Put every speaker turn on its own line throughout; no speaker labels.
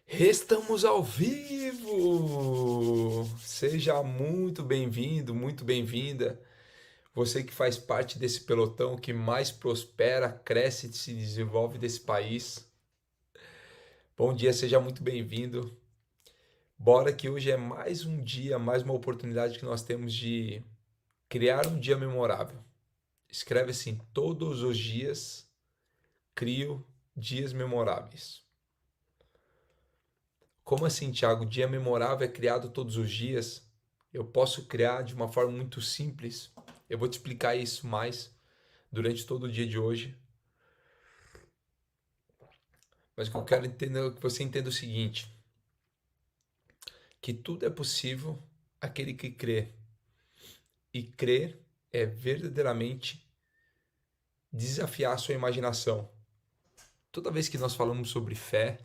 Estamos ao vivo! Seja muito bem-vindo, muito bem-vinda. Você que faz parte desse pelotão que mais prospera, cresce e se desenvolve desse país. Bom dia, seja muito bem-vindo. Bora que hoje é mais um dia, mais uma oportunidade que nós temos de criar um dia memorável. Escreve assim: todos os dias crio dias memoráveis. Como assim, Thiago? Dia memorável é criado todos os dias? Eu posso criar de uma forma muito simples. Eu vou te explicar isso mais durante todo o dia de hoje. Mas o que eu quero entender, é que você entenda o seguinte: que tudo é possível aquele que crê. E crer é verdadeiramente desafiar a sua imaginação. Toda vez que nós falamos sobre fé,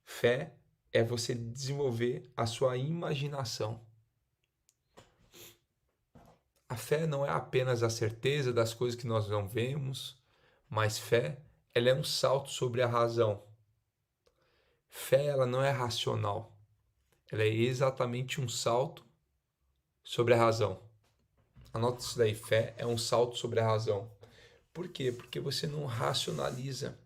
fé é você desenvolver a sua imaginação. A fé não é apenas a certeza das coisas que nós não vemos, mas fé, ela é um salto sobre a razão. Fé, ela não é racional. Ela é exatamente um salto sobre a razão. Anota isso daí, fé é um salto sobre a razão. Por quê? Porque você não racionaliza.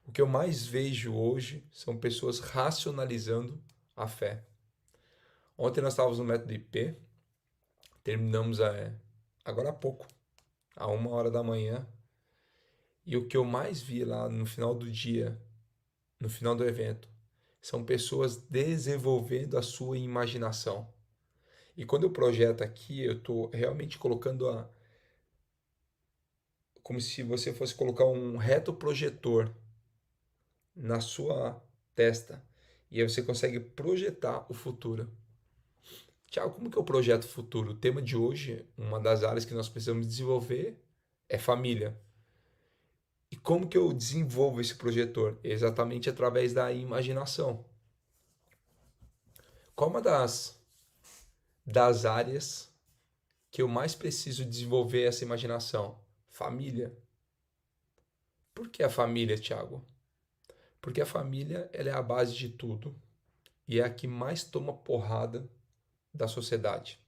O que eu mais vejo hoje são pessoas racionalizando a fé. Ontem nós estávamos no método IP, terminamos agora há pouco, a 1 hora da manhã, e o que eu mais vi lá no final do dia, no final do evento, são pessoas desenvolvendo a sua imaginação. E quando eu projeto aqui, eu estou realmente colocando como se você fosse colocar um retroprojetor na sua testa. E aí você consegue projetar o futuro. Tiago, como que eu projeto o futuro? O tema de hoje, uma das áreas que nós precisamos desenvolver é família. E como que eu desenvolvo esse projetor? Exatamente através da imaginação. Qual uma das áreas que eu mais preciso desenvolver essa imaginação? Família. Por que a família, Thiago? Porque a família ela é a base de tudo e é a que mais toma porrada da sociedade.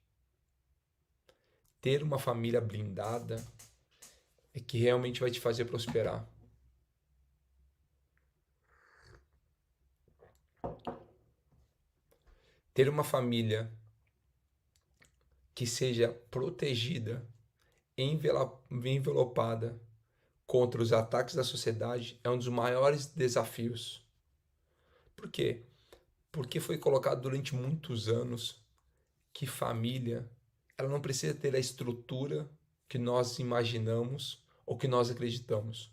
Ter uma família blindada é que realmente vai te fazer prosperar. Ter uma família que seja protegida, envelopada contra os ataques da sociedade é um dos maiores desafios. Por quê? Porque foi colocado durante muitos anos que família, ela não precisa ter a estrutura que nós imaginamos ou que nós acreditamos.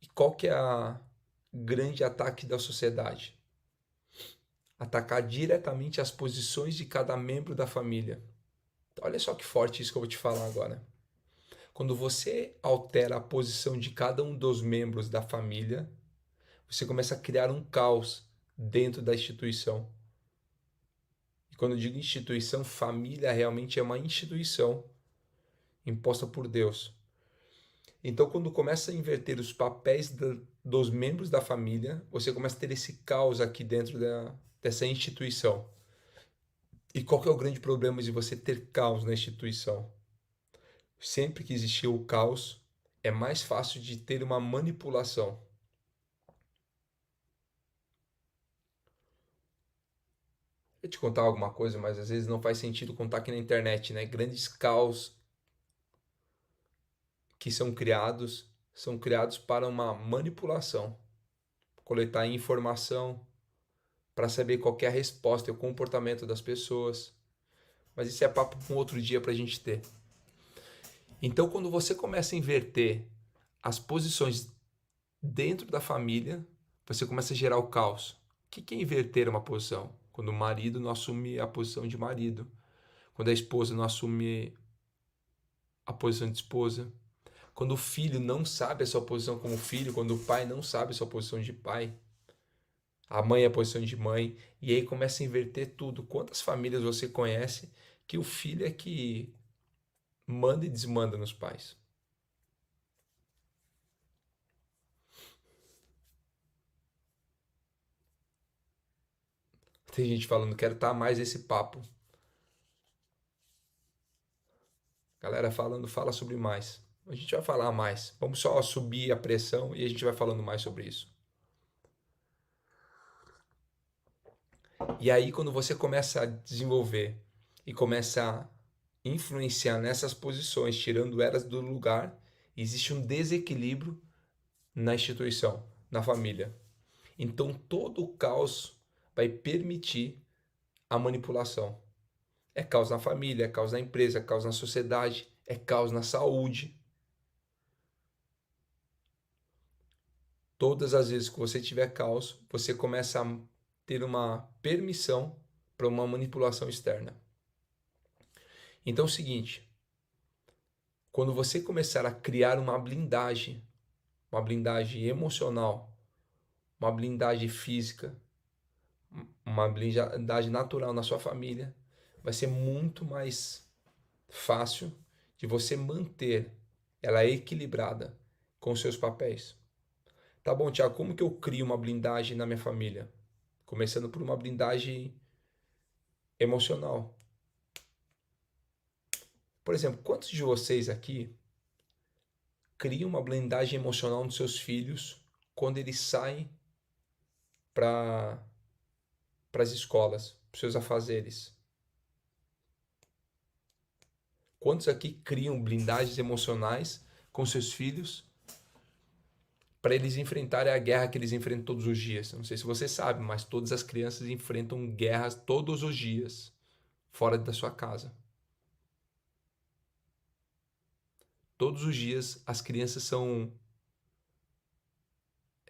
E qual que é a grande ataque da sociedade? Atacar diretamente as posições de cada membro da família. Olha só que forte isso que eu vou te falar agora. Quando você altera a posição de cada um dos membros da família, você começa a criar um caos dentro da instituição. E quando eu digo instituição, família realmente é uma instituição imposta por Deus. Então, quando começa a inverter os papéis dos membros da família, você começa a ter esse caos aqui dentro dessa instituição. E qual que é o grande problema de você ter caos na instituição? Sempre que existiu o caos, é mais fácil de ter uma manipulação. Eu te contar alguma coisa, mas às vezes não faz sentido contar aqui na internet, né? Grandes caos que são criados para uma manipulação, coletar informação para saber qual é a resposta e o comportamento das pessoas. Mas isso é papo para um outro dia para a gente ter. Então, quando você começa a inverter as posições dentro da família, você começa a gerar o caos. O que é inverter uma posição? Quando o marido não assume a posição de marido, quando a esposa não assume a posição de esposa, quando o filho não sabe a sua posição como filho, quando o pai não sabe a sua posição de pai, a mãe a posição de mãe, e aí começa a inverter tudo. Quantas famílias você conhece que o filho é que manda e desmanda nos pais? Tem gente falando, quero estar mais esse papo. Galera falando, fala sobre mais. A gente vai falar mais. Vamos só subir a pressão e a gente vai falando mais sobre isso. E aí, quando você começa a desenvolver e começa a influenciar nessas posições, tirando elas do lugar, existe um desequilíbrio na instituição, na família. Então, todo o caos vai permitir a manipulação. É caos na família, é caos na empresa, é caos na sociedade, é caos na saúde. Todas as vezes que você tiver caos, você começa a ter uma permissão para uma manipulação externa. Então é o seguinte, quando você começar a criar uma blindagem emocional, uma blindagem física, uma blindagem natural na sua família, vai ser muito mais fácil de você manter ela equilibrada com os seus papéis. Tá bom, Tiago, como que eu crio uma blindagem na minha família? Começando por uma blindagem emocional. Por exemplo, quantos de vocês aqui criam uma blindagem emocional nos seus filhos quando eles saem para as escolas, para os seus afazeres? Quantos aqui criam blindagens emocionais com seus filhos para eles enfrentarem a guerra que eles enfrentam todos os dias? Não sei se você sabe, mas todas as crianças enfrentam guerras todos os dias fora da sua casa. Todos os dias as crianças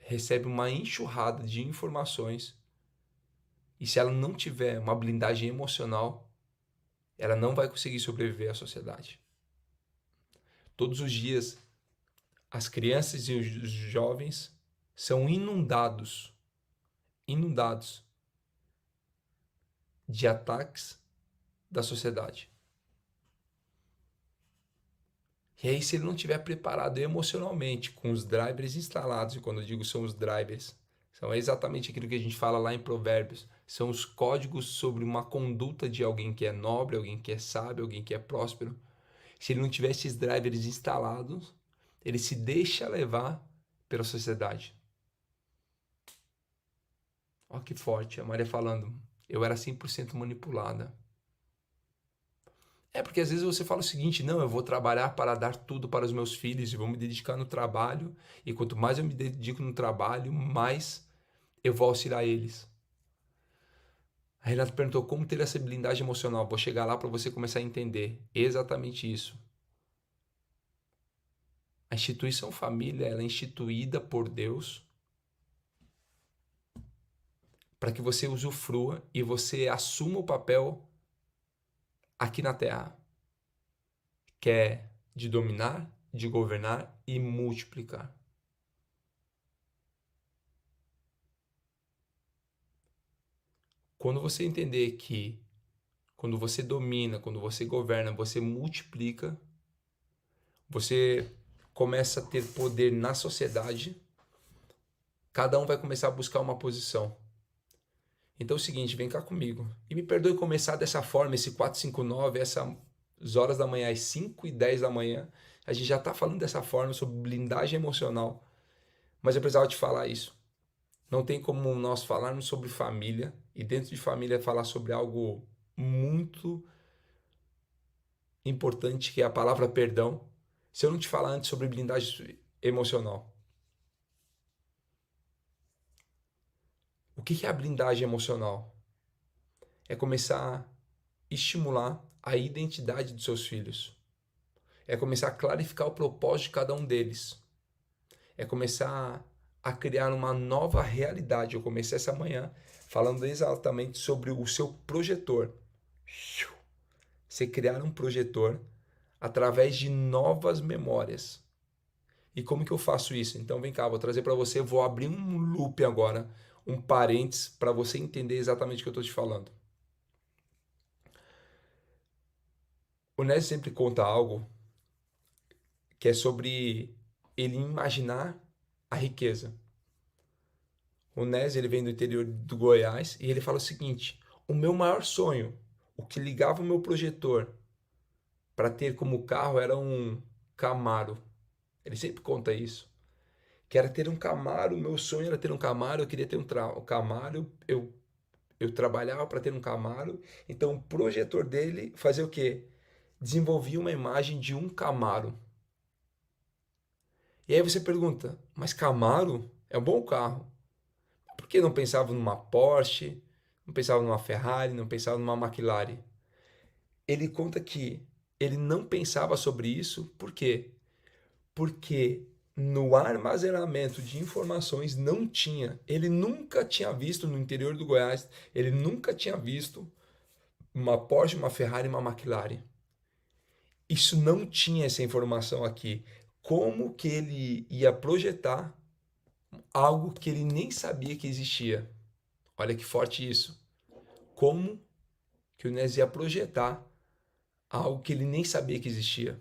recebem uma enxurrada de informações e se ela não tiver uma blindagem emocional, ela não vai conseguir sobreviver à sociedade. Todos os dias as crianças e os jovens são inundados de ataques da sociedade. E aí, se ele não estiver preparado emocionalmente, com os drivers instalados, e quando eu digo são os drivers, são exatamente aquilo que a gente fala lá em Provérbios, são os códigos sobre uma conduta de alguém que é nobre, alguém que é sábio, alguém que é próspero. Se ele não tiver esses drivers instalados, ele se deixa levar pela sociedade. Olha que forte, a Maria falando, eu era 100% manipulada. É porque às vezes você fala o seguinte, não, eu vou trabalhar para dar tudo para os meus filhos e vou me dedicar no trabalho, e quanto mais eu me dedico no trabalho, mais eu vou auxiliar eles. A Renata perguntou como ter essa blindagem emocional. Vou chegar lá para você começar a entender exatamente isso. A instituição família ela é instituída por Deus para que você usufrua e você assuma o papel aqui na Terra, que é de dominar, de governar e multiplicar. Quando você entender que quando você domina, quando você governa, você multiplica, você começa a ter poder na sociedade, cada um vai começar a buscar uma posição. Então é o seguinte, vem cá comigo. E me perdoe começar dessa forma, esse 459, essas horas da manhã, às 5:10 da manhã. A gente já está falando dessa forma, sobre blindagem emocional. Mas eu precisava te falar isso. Não tem como nós falarmos sobre família e dentro de família falar sobre algo muito importante, que é a palavra perdão, se eu não te falar antes sobre blindagem emocional. O que é a blindagem emocional? É começar a estimular a identidade dos seus filhos. É começar a clarificar o propósito de cada um deles. É começar a criar uma nova realidade. Eu comecei essa manhã falando exatamente sobre o seu projetor. Você criar um projetor através de novas memórias. E como que eu faço isso? Então vem cá, vou trazer para você, vou abrir um loop agora, um parênteses, para você entender exatamente o que eu estou te falando. O Ness sempre conta algo que é sobre ele imaginar a riqueza. O Nésio, ele vem do interior do Goiás e ele fala o seguinte: o meu maior sonho, o que ligava o meu projetor para ter como carro era um Camaro. Ele sempre conta isso. Que era ter um Camaro, o meu sonho era ter um Camaro, eu queria ter um Camaro, eu trabalhava para ter um Camaro. Então o projetor dele fazia o quê? Desenvolvia uma imagem de um Camaro. E aí você pergunta, mas Camaro é um bom carro. Por que não pensava numa Porsche, não pensava numa Ferrari, não pensava numa McLaren? Ele conta que ele não pensava sobre isso, por quê? Porque no armazenamento de informações não tinha. Ele nunca tinha visto no interior do Goiás, ele nunca tinha visto uma Porsche, uma Ferrari, uma McLaren. Isso não tinha essa informação aqui. Como que ele ia projetar algo que ele nem sabia que existia? Olha que forte isso. Como que o Nes ia projetar algo que ele nem sabia que existia?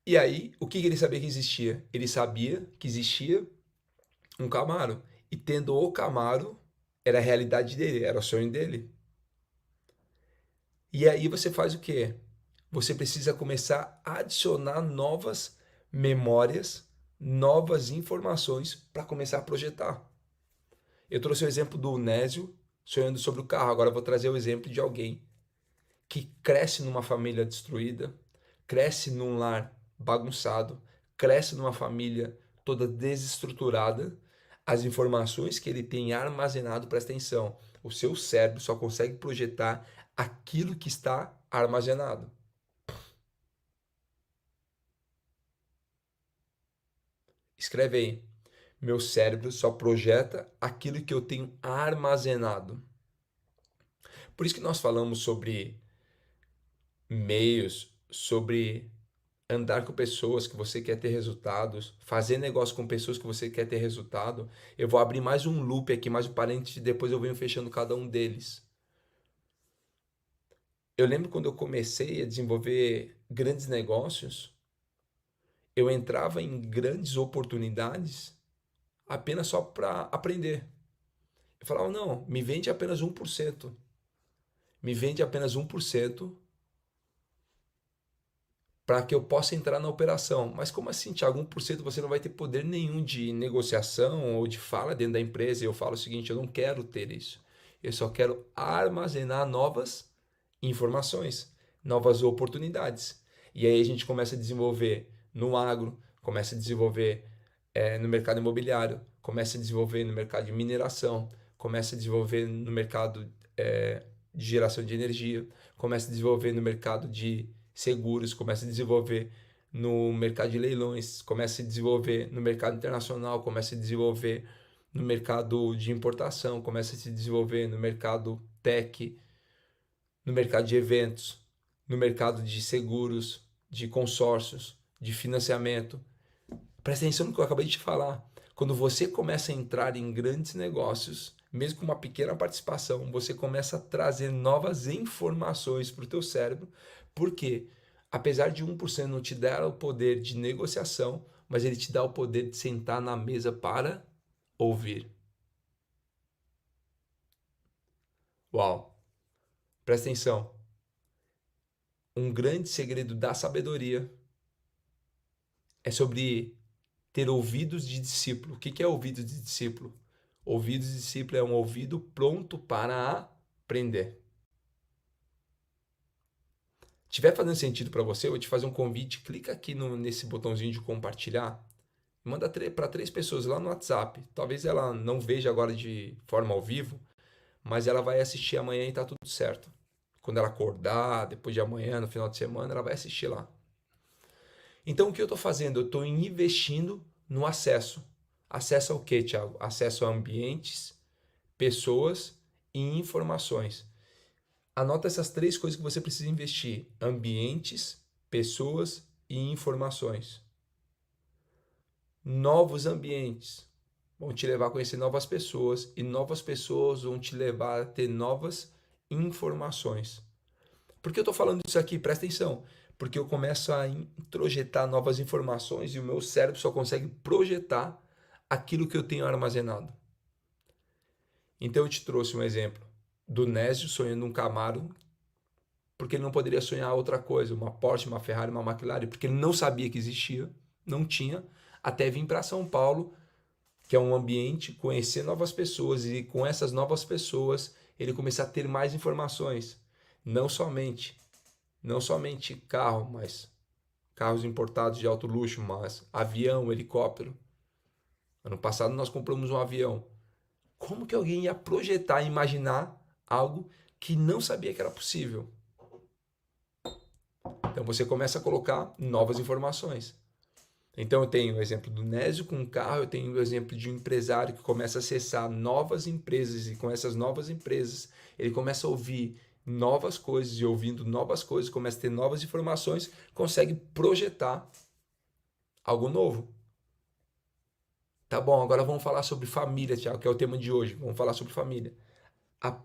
E aí, o que ele sabia que existia? Ele sabia que existia um Camaro. E tendo o Camaro, era a realidade dele, era o sonho dele. E aí você faz o quê? Você precisa começar a adicionar novas memórias, novas informações para começar a projetar. Eu trouxe o exemplo do Nésio sonhando sobre o carro, agora eu vou trazer o exemplo de alguém que cresce numa família destruída, cresce num lar bagunçado, cresce numa família toda desestruturada. As informações que ele tem armazenado, presta atenção, o seu cérebro só consegue projetar aquilo que está armazenado. Escreve aí. Meu cérebro só projeta aquilo que eu tenho armazenado. Por isso que nós falamos sobre meios, sobre andar com pessoas que você quer ter resultados, fazer negócio com pessoas que você quer ter resultado. Eu vou abrir mais um loop aqui, mais um parênteses, e depois eu venho fechando cada um deles. Eu lembro quando eu comecei a desenvolver grandes negócios, eu entrava em grandes oportunidades apenas só para aprender. Eu falava, não, me vende apenas 1%. Me vende apenas 1% para que eu possa entrar na operação. Mas como assim, Thiago, 1% você não vai ter poder nenhum de negociação ou de fala dentro da empresa? E eu falo o seguinte, eu não quero ter isso. Eu só quero armazenar novas informações, novas oportunidades. E aí a gente começa a desenvolver no agro, começa a desenvolver no mercado imobiliário, começa a desenvolver no mercado de mineração, começa a desenvolver no mercado de geração de energia, começa a desenvolver no mercado de seguros, começa a desenvolver no mercado de leilões, começa a desenvolver no mercado internacional, começa a desenvolver no mercado de importação, começa a se desenvolver no mercado tech, no mercado de eventos, no mercado de seguros, de consórcios, de financiamento. Presta atenção no que eu acabei de te falar. Quando você começa a entrar em grandes negócios, mesmo com uma pequena participação, você começa a trazer novas informações para o teu cérebro, porque apesar de 1% não te dar o poder de negociação, mas ele te dá o poder de sentar na mesa para ouvir. Uau! Presta atenção. Um grande segredo da sabedoria é sobre ter ouvidos de discípulo. O que é ouvido de discípulo? Ouvidos de discípulo é um ouvido pronto para aprender. Tiver fazendo sentido para você, eu vou te fazer um convite. Clica aqui nesse botãozinho de compartilhar. Manda para 3 pessoas lá no WhatsApp. Talvez ela não veja agora de forma ao vivo, mas ela vai assistir amanhã e tá tudo certo. Quando ela acordar, depois de amanhã, no final de semana, ela vai assistir lá. Então, o que eu estou fazendo? Eu estou investindo no acesso. Acesso ao quê, Thiago? Acesso a ambientes, pessoas e informações. Anota essas 3 coisas que você precisa investir: ambientes, pessoas e informações. Novos ambientes vão te levar a conhecer novas pessoas e novas pessoas vão te levar a ter novas informações. Por que eu estou falando isso aqui? Presta atenção. Porque eu começo a introjetar novas informações e o meu cérebro só consegue projetar aquilo que eu tenho armazenado. Então eu te trouxe um exemplo do Nésio sonhando um Camaro, porque ele não poderia sonhar outra coisa, uma Porsche, uma Ferrari, uma McLaren, porque ele não sabia que existia, não tinha, até vir para São Paulo, que é um ambiente, conhecer novas pessoas e com essas novas pessoas ele começar a ter mais informações, não somente carro, mas carros importados de alto luxo, mas avião, helicóptero. Ano passado nós compramos um avião. Como que alguém ia projetar, imaginar algo que não sabia que era possível? Então você começa a colocar novas informações. Então eu tenho o exemplo do Nésio com um carro, eu tenho o exemplo de um empresário que começa a acessar novas empresas e com essas novas empresas ele começa a ouvir novas coisas e ouvindo novas coisas, começa a ter novas informações, consegue projetar algo novo. Tá bom, agora vamos falar sobre família, Thiago, que é o tema de hoje. Vamos falar sobre família. A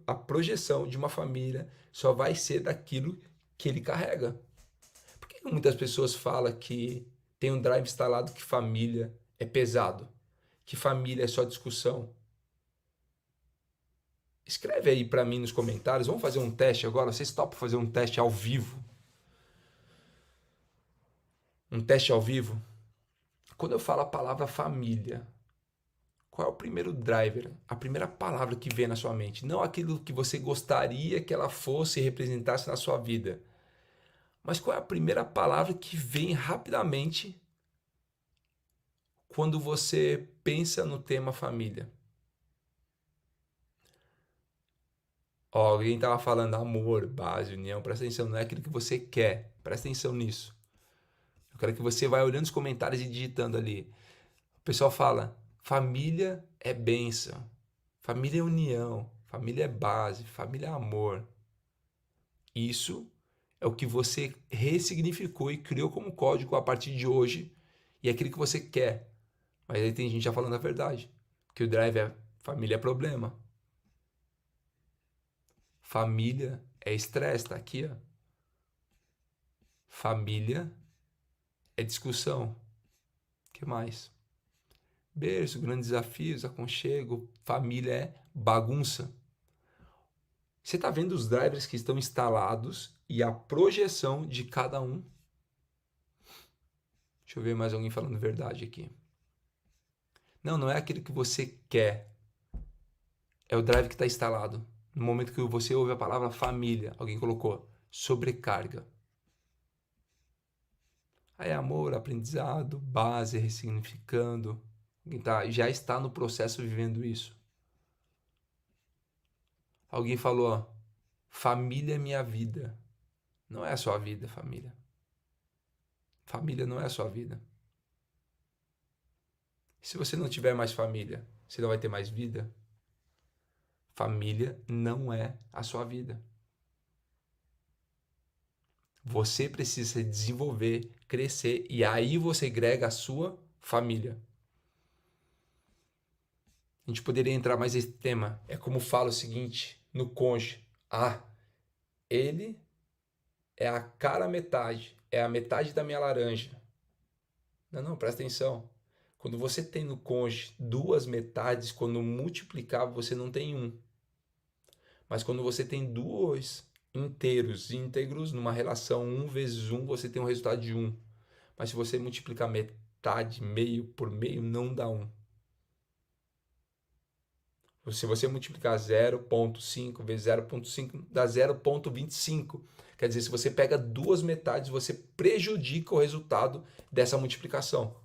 a projeção de uma família só vai ser daquilo que ele carrega. Por que muitas pessoas falam que tem um drive instalado que família é pesado? Que família é só discussão? Escreve aí para mim nos comentários. Vamos fazer um teste agora. Vocês topam fazer um teste ao vivo? Um teste ao vivo? Quando eu falo a palavra família, qual é o primeiro driver? A primeira palavra que vem na sua mente? Não aquilo que você gostaria que ela fosse e representasse na sua vida. Mas qual é a primeira palavra que vem rapidamente quando você pensa no tema família? Ó, alguém estava falando amor, base, união. Presta atenção, não é aquilo que você quer. Presta atenção nisso. Eu quero que você vá olhando os comentários e digitando ali. O pessoal fala, família é bênção, família é união, família é base, família é amor. Isso é o que você ressignificou e criou como código a partir de hoje e é aquilo que você quer. Mas aí tem gente já falando a verdade, que o drive é família é problema. Família é estresse, tá aqui, ó. Família é discussão. O que mais? Berço, grandes desafios, aconchego, família é bagunça. Você está vendo os drivers que estão instalados e a projeção de cada um? Deixa eu ver mais alguém falando verdade aqui. Não, não é aquilo que você quer. É o drive que está instalado. No momento que você ouve a palavra família, alguém colocou sobrecarga. Aí amor, aprendizado, base, ressignificando. Já está no processo vivendo isso. Alguém falou, ó, família é minha vida. Não é a sua vida, família. Família não é a sua vida. Se você não tiver mais família, você não vai ter mais vida? Família não é a sua vida. Você precisa se desenvolver, crescer e aí você agrega a sua família. A gente poderia entrar mais nesse tema. É como fala o seguinte no cônjuge. Ah, ele é a cara metade, é a metade da minha laranja. Não, não, presta atenção. Quando você tem no cônjuge duas metades, quando multiplicar, você não tem um. Mas quando você tem dois íntegros numa relação 1 vezes 1, você tem um resultado de 1. Mas se você multiplicar metade, meio por meio, não dá 1. Se você multiplicar 0,5 vezes 0,5, dá 0,25. Quer dizer, se você pega duas metades, você prejudica o resultado dessa multiplicação.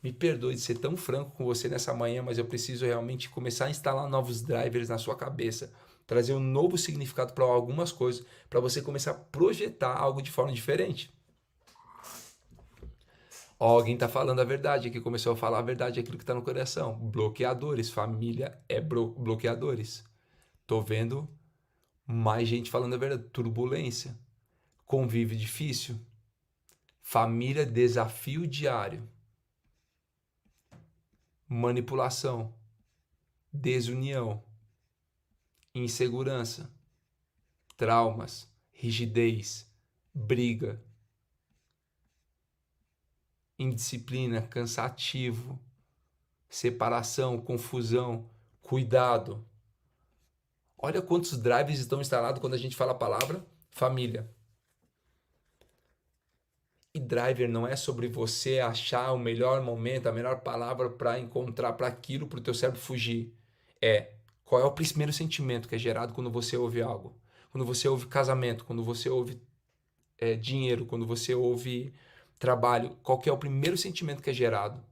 Me perdoe de ser tão franco com você nessa manhã, mas eu preciso realmente começar a instalar novos drivers na sua cabeça, trazer um novo significado para algumas coisas, para você começar a projetar algo de forma diferente. Ó, alguém está falando a verdade aqui, começou a falar a verdade, aquilo que está no coração. Bloqueadores, família é bloqueadores. Tô vendo mais gente falando a verdade. Turbulência, convívio difícil, família, desafio diário, manipulação, desunião, insegurança, traumas, rigidez, briga, indisciplina, cansativo, separação, confusão, cuidado. Olha quantos drives estão instalados quando a gente fala a palavra família. E driver não é sobre você achar o melhor momento, a melhor palavra para encontrar para aquilo, para o teu cérebro fugir. Qual é o primeiro sentimento que é gerado quando você ouve algo? Quando você ouve casamento, quando você ouve dinheiro, quando você ouve trabalho, qual que é o primeiro sentimento que é gerado?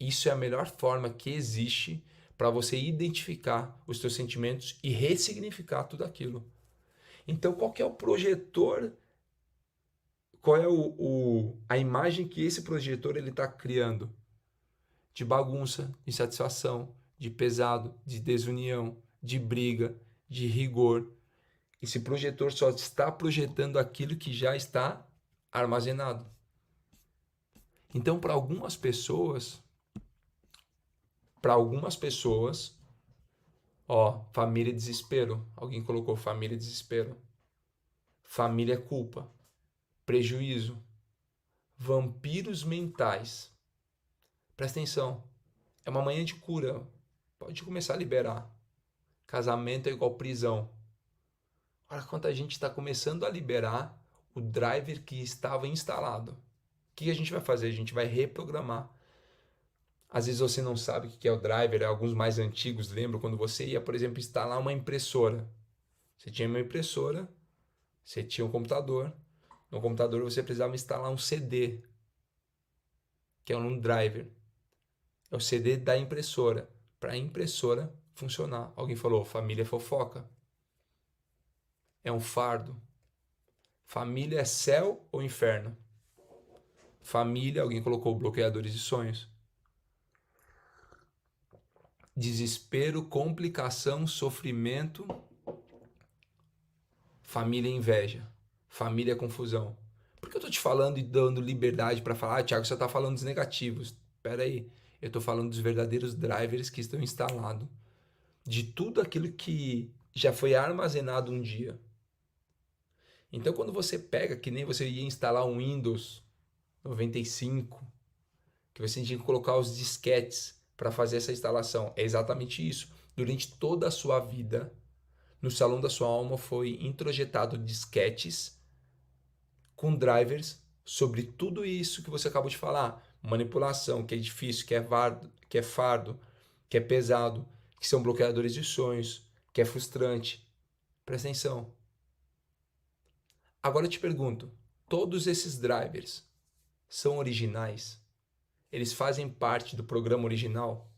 Isso é a melhor forma que existe para você identificar os seus sentimentos e ressignificar tudo aquilo. Então, qual que é o projetor? Qual é a imagem que esse projetor ele está criando? De bagunça, de insatisfação, de pesado, de desunião, de briga, de rigor. Esse projetor só está projetando aquilo que já está armazenado. Então, para algumas pessoas, família é desespero. Alguém colocou família é desespero. Família é culpa, prejuízo, vampiros mentais. Presta atenção, é uma manhã de cura. Pode começar a liberar. Casamento é igual prisão. Olha quanta gente está começando a liberar o driver que estava instalado. O que a gente vai fazer? A gente vai reprogramar. Às vezes você não sabe o que é o driver. Alguns mais antigos lembram quando você ia, por exemplo, instalar uma impressora. Você tinha uma impressora, você tinha um computador. No computador você precisava instalar um CD, que é um driver. É o CD da impressora, para a impressora funcionar. Alguém falou, família é fofoca. É um fardo. Família é céu ou inferno? Família, alguém colocou bloqueadores de sonhos. Desespero, complicação, sofrimento. Família é inveja. Família é confusão. Por que eu estou te falando e dando liberdade para falar? Thiago, você está falando dos negativos. Espera aí. Eu estou falando dos verdadeiros drivers que estão instalados. De tudo aquilo que já foi armazenado um dia. Então, quando você pega, que nem você ia instalar um Windows 95, que você tinha que colocar os disquetes para fazer essa instalação. É exatamente isso. Durante toda a sua vida, no salão da sua alma foi introjetado disquetes com drivers sobre tudo isso que você acabou de falar. Manipulação, que é difícil, que é fardo, que é pesado, que são bloqueadores de sonhos, que é frustrante. Presta atenção. Agora eu te pergunto, todos esses drivers são originais? Eles fazem parte do programa original?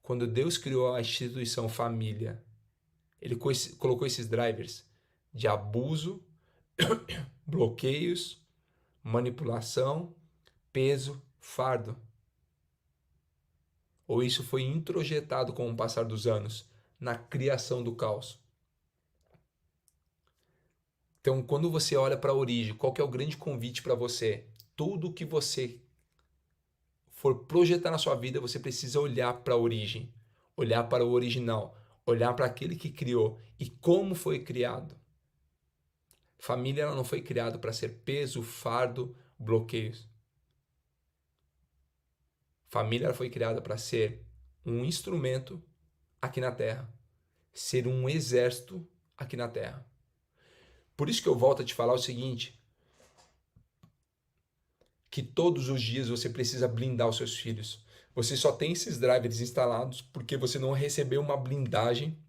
Quando Deus criou a instituição família, ele colocou esses drivers de abuso, bloqueios, manipulação, peso, fardo. Ou isso foi introjetado com o passar dos anos na criação do caos? Então, quando você olha para a origem, qual que é o grande convite para você? Tudo que você for projetar na sua vida, você precisa olhar para a origem, olhar para o original, olhar para aquele que criou e como foi criado. Família ela não foi criada para ser peso, fardo, bloqueios. Família ela foi criada para ser um instrumento aqui na Terra, ser um exército aqui na Terra. Por isso que eu volto a te falar o seguinte, que todos os dias você precisa blindar os seus filhos. Você só tem esses drivers instalados porque você não recebeu uma blindagem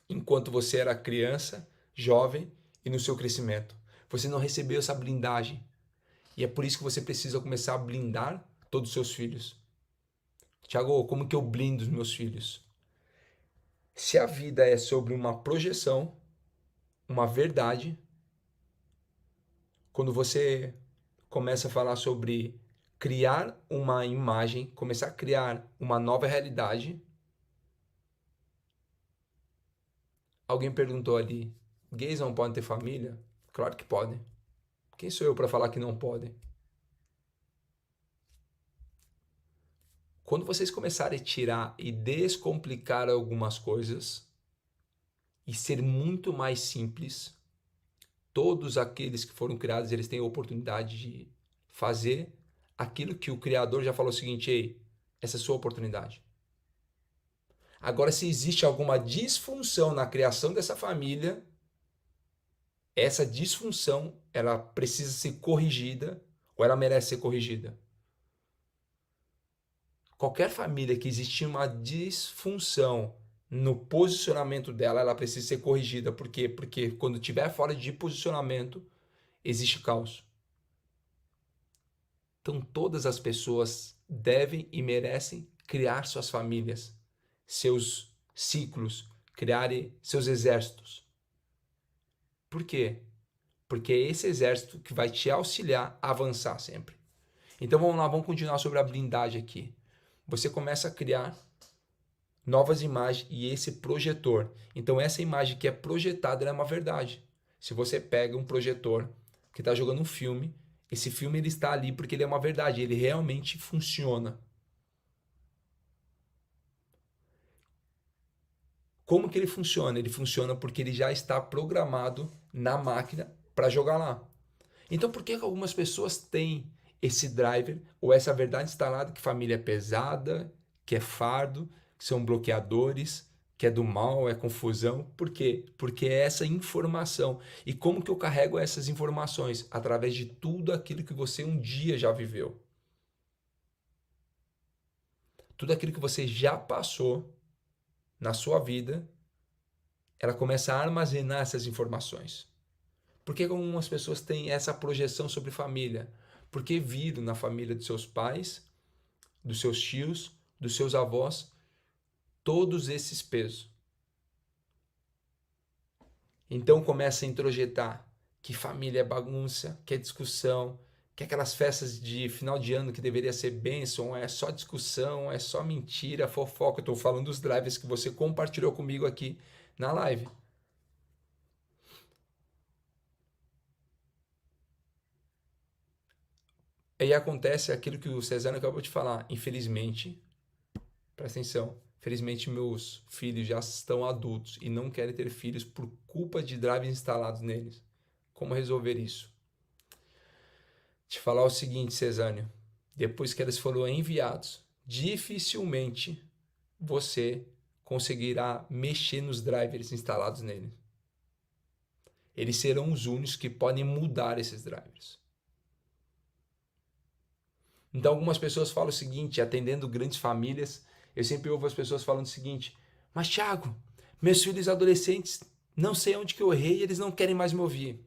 enquanto você era criança, jovem e no seu crescimento. Você não recebeu essa blindagem. E é por isso que você precisa começar a blindar todos os seus filhos. Tiago, como que eu blindo os meus filhos? Se a vida é sobre uma projeção, uma verdade, quando você começa a falar sobre criar uma imagem, começar a criar uma nova realidade. Alguém perguntou ali, gays não podem ter família? Claro que podem. Quem sou eu para falar que não podem? Quando vocês começarem a tirar e descomplicar algumas coisas, e ser muito mais simples. Todos aqueles que foram criados, eles têm a oportunidade de fazer aquilo que o Criador já falou o seguinte: ei, essa é a sua oportunidade. Agora, se existe alguma disfunção na criação dessa família, essa disfunção, ela precisa ser corrigida ou ela merece ser corrigida. Qualquer família que existir uma disfunção no posicionamento dela, ela precisa ser corrigida. Por quê? Porque quando estiver fora de posicionamento, existe caos. Então, todas as pessoas devem e merecem criar suas famílias, seus ciclos, criarem seus exércitos. Por quê? Porque é esse exército que vai te auxiliar a avançar sempre. Então vamos lá, vamos continuar sobre a blindagem aqui. Você começa a criar novas imagens e esse projetor. Então essa imagem que é projetada é uma verdade. Se você pega um projetor que está jogando um filme, esse filme ele está ali porque ele é uma verdade, ele realmente funciona. Como que ele funciona? Ele funciona porque ele já está programado na máquina para jogar lá. Então por que algumas pessoas têm esse driver ou essa verdade instalada que família é pesada, que é fardo, que são bloqueadores, que é do mal, é confusão? Por quê? Porque é essa informação. E como que eu carrego essas informações? Através de tudo aquilo que você um dia já viveu. Tudo aquilo que você já passou na sua vida, ela começa a armazenar essas informações. Por que algumas pessoas têm essa projeção sobre família? Porque viram na família dos seus pais, dos seus tios, dos seus avós, todos esses pesos. Então começa a introjetar que família é bagunça, que é discussão, que aquelas festas de final de ano que deveria ser bênção, é só discussão, é só mentira, fofoca. Eu estou falando dos drivers que você compartilhou comigo aqui na live. Aí acontece aquilo que o Cesar acabou de falar. Infelizmente, presta atenção, infelizmente meus filhos já estão adultos e não querem ter filhos por culpa de drivers instalados neles. Como resolver isso? Te falar o seguinte, Cesânio. Depois que eles foram enviados, dificilmente você conseguirá mexer nos drivers instalados nele. Eles serão os únicos que podem mudar esses drivers. Então algumas pessoas falam o seguinte, atendendo grandes famílias, eu sempre ouvo as pessoas falando o seguinte: mas Thiago, meus filhos adolescentes, não sei onde que eu errei e eles não querem mais me ouvir.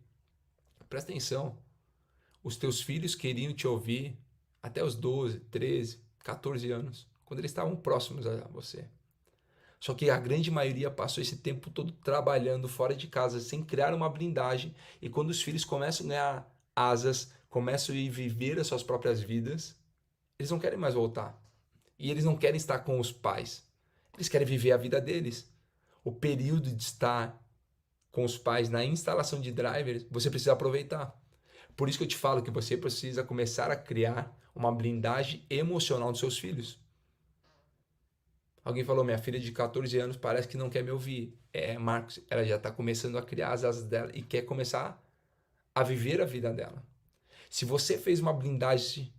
Presta atenção, os teus filhos queriam te ouvir até os 12, 13, 14 anos, quando eles estavam próximos a você. Só que a grande maioria passou esse tempo todo trabalhando fora de casa, sem criar uma blindagem, e quando os filhos começam a ganhar asas, começam a viver as suas próprias vidas, eles não querem mais voltar. E eles não querem estar com os pais. Eles querem viver a vida deles. O período de estar com os pais na instalação de drivers, você precisa aproveitar. Por isso que eu te falo que você precisa começar a criar uma blindagem emocional dos seus filhos. Alguém falou, minha filha de 14 anos parece que não quer me ouvir. É, Marcos, ela já está começando a criar as asas dela e quer começar a viver a vida dela. Se você fez uma blindagem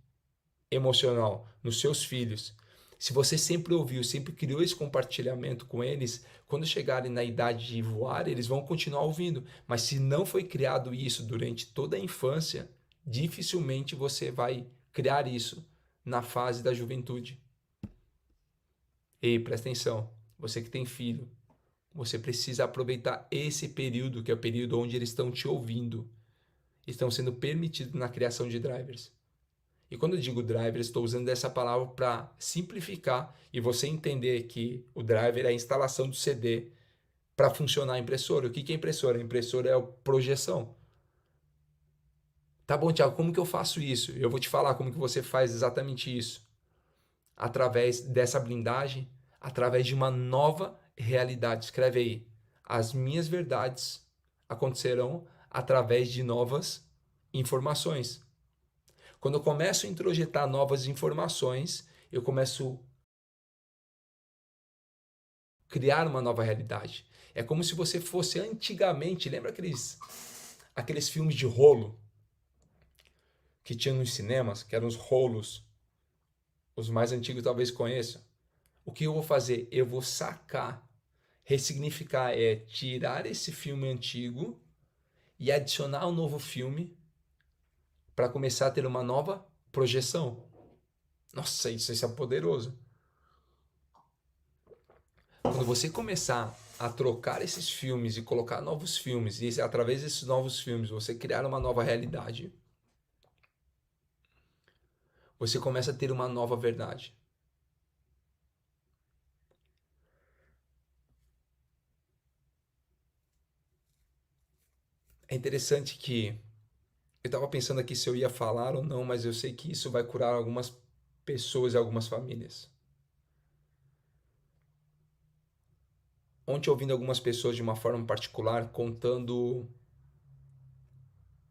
emocional nos seus filhos, se você sempre ouviu, sempre criou esse compartilhamento com eles, quando chegarem na idade de voar, eles vão continuar ouvindo. Mas se não foi criado isso durante toda a infância, dificilmente você vai criar isso na fase da juventude. Ei, presta atenção, você que tem filho, você precisa aproveitar esse período, que é o período onde eles estão te ouvindo, estão sendo permitidos na criação de drivers. E quando eu digo driver, estou usando essa palavra para simplificar e você entender que o driver é a instalação do CD para funcionar a impressora. O que é impressora? A impressora é a projeção. Tá bom, Thiago, como que eu faço isso? Eu vou te falar como que você faz exatamente isso. Através dessa blindagem, através de uma nova realidade. Escreve aí. As minhas verdades acontecerão através de novas informações. Quando eu começo a introjetar novas informações, eu começo a criar uma nova realidade. É como se você fosse antigamente, lembra aqueles filmes de rolo que tinha nos cinemas, que eram os rolos, os mais antigos talvez conheçam. O que eu vou fazer? Eu vou sacar, ressignificar, tirar esse filme antigo e adicionar um novo filme para começar a ter uma nova projeção. Nossa, isso é poderoso. Quando você começar a trocar esses filmes e colocar novos filmes, e através desses novos filmes você criar uma nova realidade, você começa a ter uma nova verdade. É interessante que eu estava pensando aqui se eu ia falar ou não, mas eu sei que isso vai curar algumas pessoas e algumas famílias. Ontem, ouvindo algumas pessoas de uma forma particular contando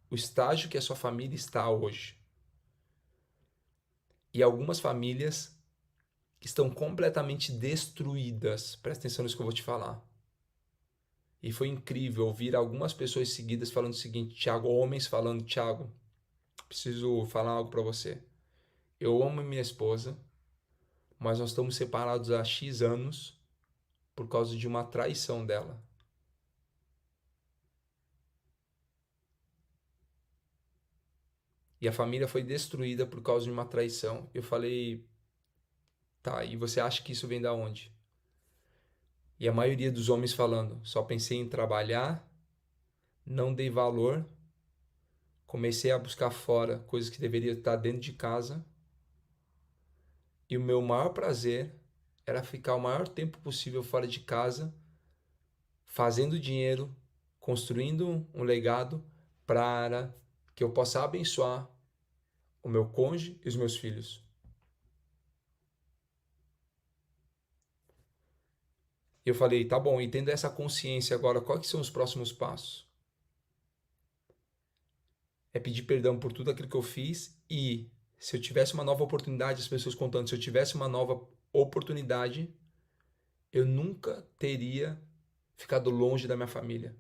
o estágio que a sua família está hoje. E algumas famílias estão completamente destruídas. Presta atenção nisso que eu vou te falar. E foi incrível ouvir algumas pessoas seguidas falando o seguinte, Thiago, homens falando, Thiago, preciso falar algo para você. Eu amo minha esposa, mas nós estamos separados há X anos por causa de uma traição dela. E a família foi destruída por causa de uma traição. Eu falei, tá, e você acha que isso vem da onde? E a maioria dos homens falando, só pensei em trabalhar, não dei valor, comecei a buscar fora coisas que deveriam estar dentro de casa. E o meu maior prazer era ficar o maior tempo possível fora de casa, fazendo dinheiro, construindo um legado para que eu possa abençoar o meu cônjuge e os meus filhos. Eu falei, tá bom, e tendo essa consciência agora, quais são os próximos passos? É pedir perdão por tudo aquilo que eu fiz e se eu tivesse uma nova oportunidade, as pessoas contando, se eu tivesse uma nova oportunidade, eu nunca teria ficado longe da minha família.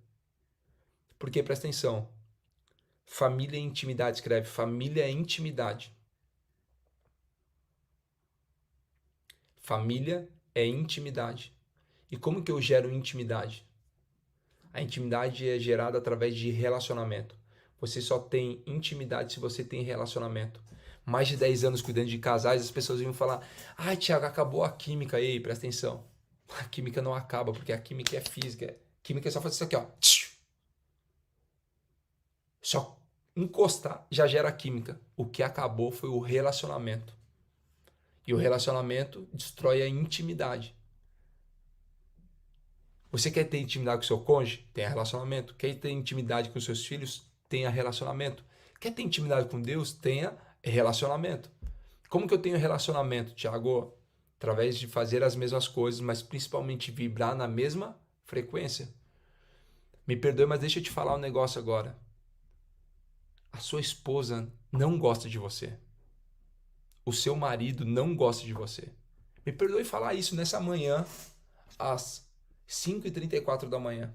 Porque, presta atenção, família é intimidade, escreve, família é intimidade. Família é intimidade. E como que eu gero intimidade? A intimidade é gerada através de relacionamento. Você só tem intimidade se você tem relacionamento. Mais de 10 anos cuidando de casais, as pessoas iam falar, ai, Thiago, acabou a química. Ei, presta atenção. A química não acaba, porque a química é física. A química é só fazer isso aqui, ó. Só encostar já gera química. O que acabou foi o relacionamento. E o relacionamento destrói a intimidade. Você quer ter intimidade com seu cônjuge? Tenha relacionamento. Quer ter intimidade com seus filhos? Tenha relacionamento. Quer ter intimidade com Deus? Tenha relacionamento. Como que eu tenho relacionamento, Thiago? Através de fazer as mesmas coisas, mas principalmente vibrar na mesma frequência. Me perdoe, mas deixa eu te falar um negócio agora. A sua esposa não gosta de você. O seu marido não gosta de você. Me perdoe falar isso nessa manhã, às 5h34 da manhã.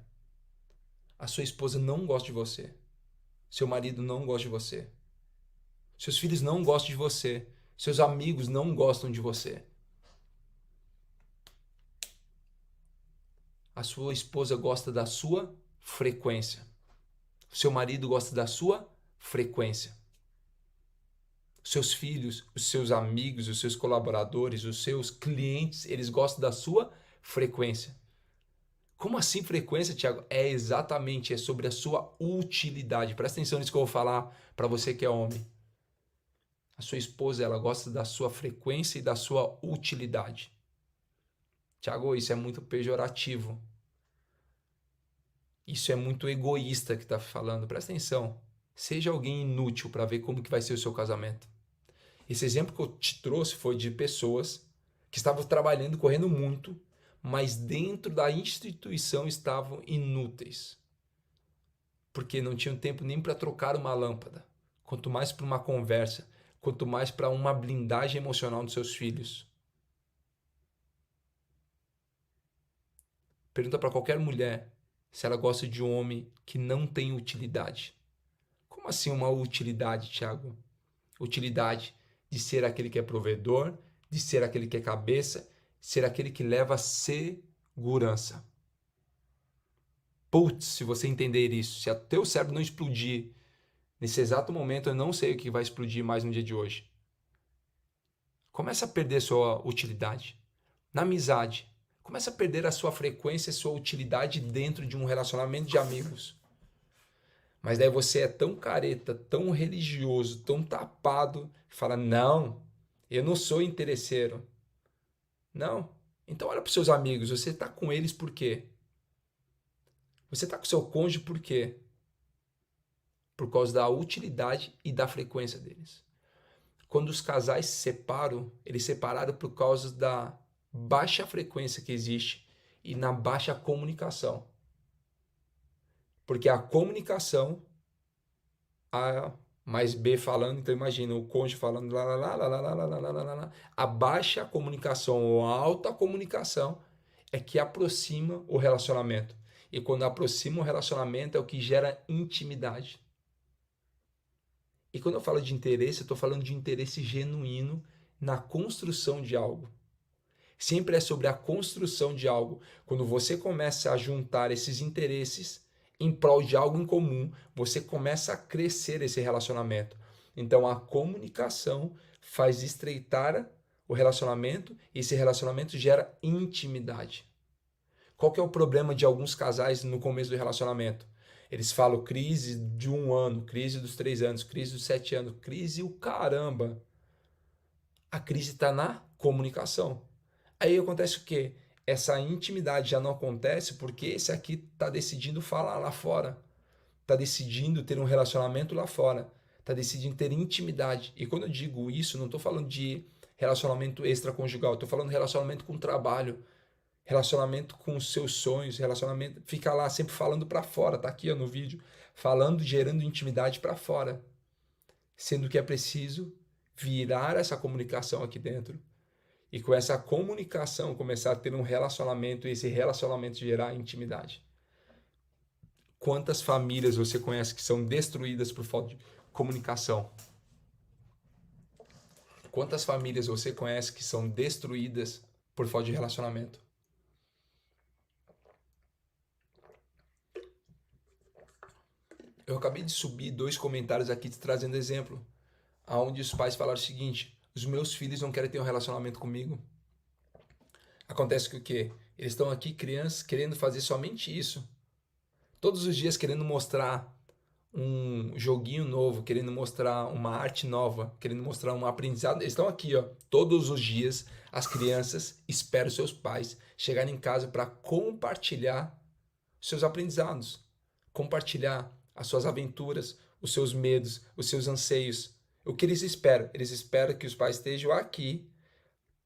A sua esposa não gosta de você. Seu marido não gosta de você. Seus filhos não gostam de você. Seus amigos não gostam de você. A sua esposa gosta da sua frequência. O seu marido gosta da sua frequência. Seus filhos, os seus amigos, os seus colaboradores, os seus clientes, eles gostam da sua frequência. Como assim frequência, Thiago? É sobre a sua utilidade. Presta atenção nisso que eu vou falar para você que é homem. A sua esposa, ela gosta da sua frequência e da sua utilidade. Thiago, isso é muito pejorativo. Isso é muito egoísta que está falando. Presta atenção. Seja alguém inútil para ver como que vai ser o seu casamento. Esse exemplo que eu te trouxe foi de pessoas que estavam trabalhando, correndo muito, mas dentro da instituição estavam inúteis. Porque não tinham tempo nem para trocar uma lâmpada. Quanto mais para uma conversa, quanto mais para uma blindagem emocional dos seus filhos. Pergunta para qualquer mulher se ela gosta de um homem que não tem utilidade. Como assim uma utilidade, Thiago? Utilidade de ser aquele que é provedor, de ser aquele que é cabeça, ser aquele que leva segurança. Putz, se você entender isso, se o teu cérebro não explodir nesse exato momento, eu não sei o que vai explodir mais no dia de hoje. Começa a perder sua utilidade. Na amizade, começa a perder a sua frequência e sua utilidade dentro de um relacionamento de amigos. Mas daí você é tão careta, tão religioso, tão tapado, que fala, não, eu não sou interesseiro. Não. Então olha para os seus amigos, você está com eles por quê? Você está com seu cônjuge por quê? Por causa da utilidade e da frequência deles. Quando os casais se separam, eles separaram por causa da baixa frequência que existe e na baixa comunicação. Porque a comunicação, A mais B falando, então imagina o cônjuge falando lá, lá, lá, lá, lá, lá, lá, lá, lá, lá. A baixa comunicação ou a alta comunicação é que aproxima o relacionamento. E quando aproxima o relacionamento é o que gera intimidade. E quando eu falo de interesse, eu estou falando de interesse genuíno na construção de algo. Sempre é sobre a construção de algo. Quando você começa a juntar esses interesses em prol de algo em comum, você começa a crescer esse relacionamento. Então a comunicação faz estreitar o relacionamento e esse relacionamento gera intimidade. Qual que é o problema de alguns casais no começo do relacionamento? Eles falam crise de 1 ano, crise dos 3 anos, crise dos 7 anos, crise o caramba. A crise está na comunicação. Aí acontece o quê? Essa intimidade já não acontece porque esse aqui está decidindo falar lá fora. Está decidindo ter um relacionamento lá fora. Está decidindo ter intimidade. E quando eu digo isso, não estou falando de relacionamento extraconjugal. Estou falando de relacionamento com trabalho. Relacionamento com os seus sonhos. Relacionamento... Fica lá sempre falando para fora. Está aqui ó, no vídeo. Falando, gerando intimidade para fora. Sendo que é preciso virar essa comunicação aqui dentro. E com essa comunicação começar a ter um relacionamento e esse relacionamento gerar intimidade. Quantas famílias você conhece que são destruídas por falta de comunicação? Quantas famílias você conhece que são destruídas por falta de relacionamento? Eu acabei de subir 2 comentários aqui te trazendo exemplo, aonde os pais falaram o seguinte: os meus filhos não querem ter um relacionamento comigo. Acontece que o quê? Eles estão aqui, crianças, querendo fazer somente isso. Todos os dias querendo mostrar um joguinho novo, querendo mostrar uma arte nova, querendo mostrar um aprendizado. Eles estão aqui, ó, todos os dias. As crianças esperam seus pais chegarem em casa para compartilhar seus aprendizados, compartilhar as suas aventuras, os seus medos, os seus anseios. O que eles esperam? Eles esperam que os pais estejam aqui,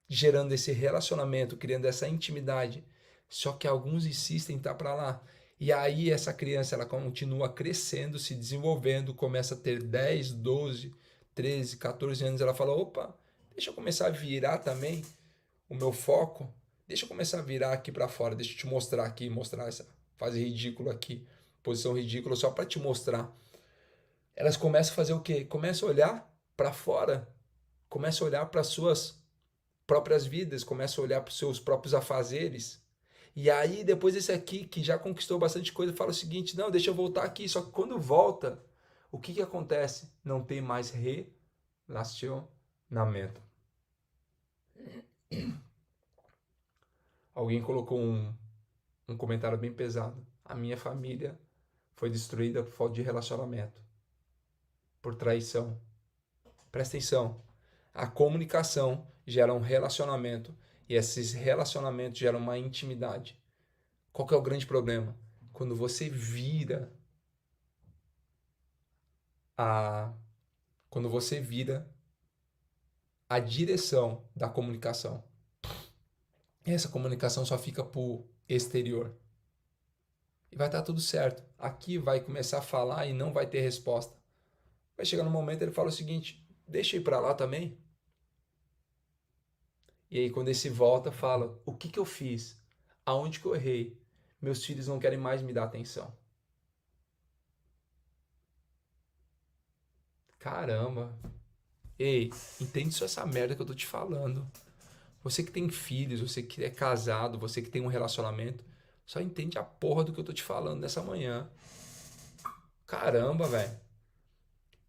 gerando esse relacionamento, criando essa intimidade. Só que alguns insistem em estar para lá. E aí essa criança ela continua crescendo, se desenvolvendo, começa a ter 10, 12, 13, 14 anos. Ela fala, opa, deixa eu começar a virar também o meu foco. Deixa eu começar a virar aqui para fora. Deixa eu te mostrar aqui, mostrar essa fase ridícula aqui. Posição ridícula só para te mostrar. Elas começam a fazer o quê? Começam a olhar para fora. Começam a olhar para suas próprias vidas, começam a olhar para os seus próprios afazeres. E aí, depois esse aqui, que já conquistou bastante coisa, fala o seguinte, não, deixa eu voltar aqui. Só que quando volta, o que, que acontece? Não tem mais relacionamento. Alguém colocou um comentário bem pesado. A minha família foi destruída por falta de relacionamento, por traição. Presta atenção. A comunicação gera um relacionamento e esses relacionamentos geram uma intimidade. Qual que é o grande problema? Quando você vira a quando você vira a direção da comunicação. Essa comunicação só fica pro exterior. E vai estar tudo certo. Aqui vai começar a falar e não vai ter resposta. Vai chegar no momento ele fala o seguinte: deixa eu ir para lá também. E aí quando esse volta, fala: o que que eu fiz? Aonde que eu errei? Meus filhos não querem mais me dar atenção. Caramba. Ei, entende só essa merda que eu tô te falando. Você que tem filhos, você que é casado, você que tem um relacionamento, só entende a porra do que eu tô te falando nessa manhã. Caramba, velho.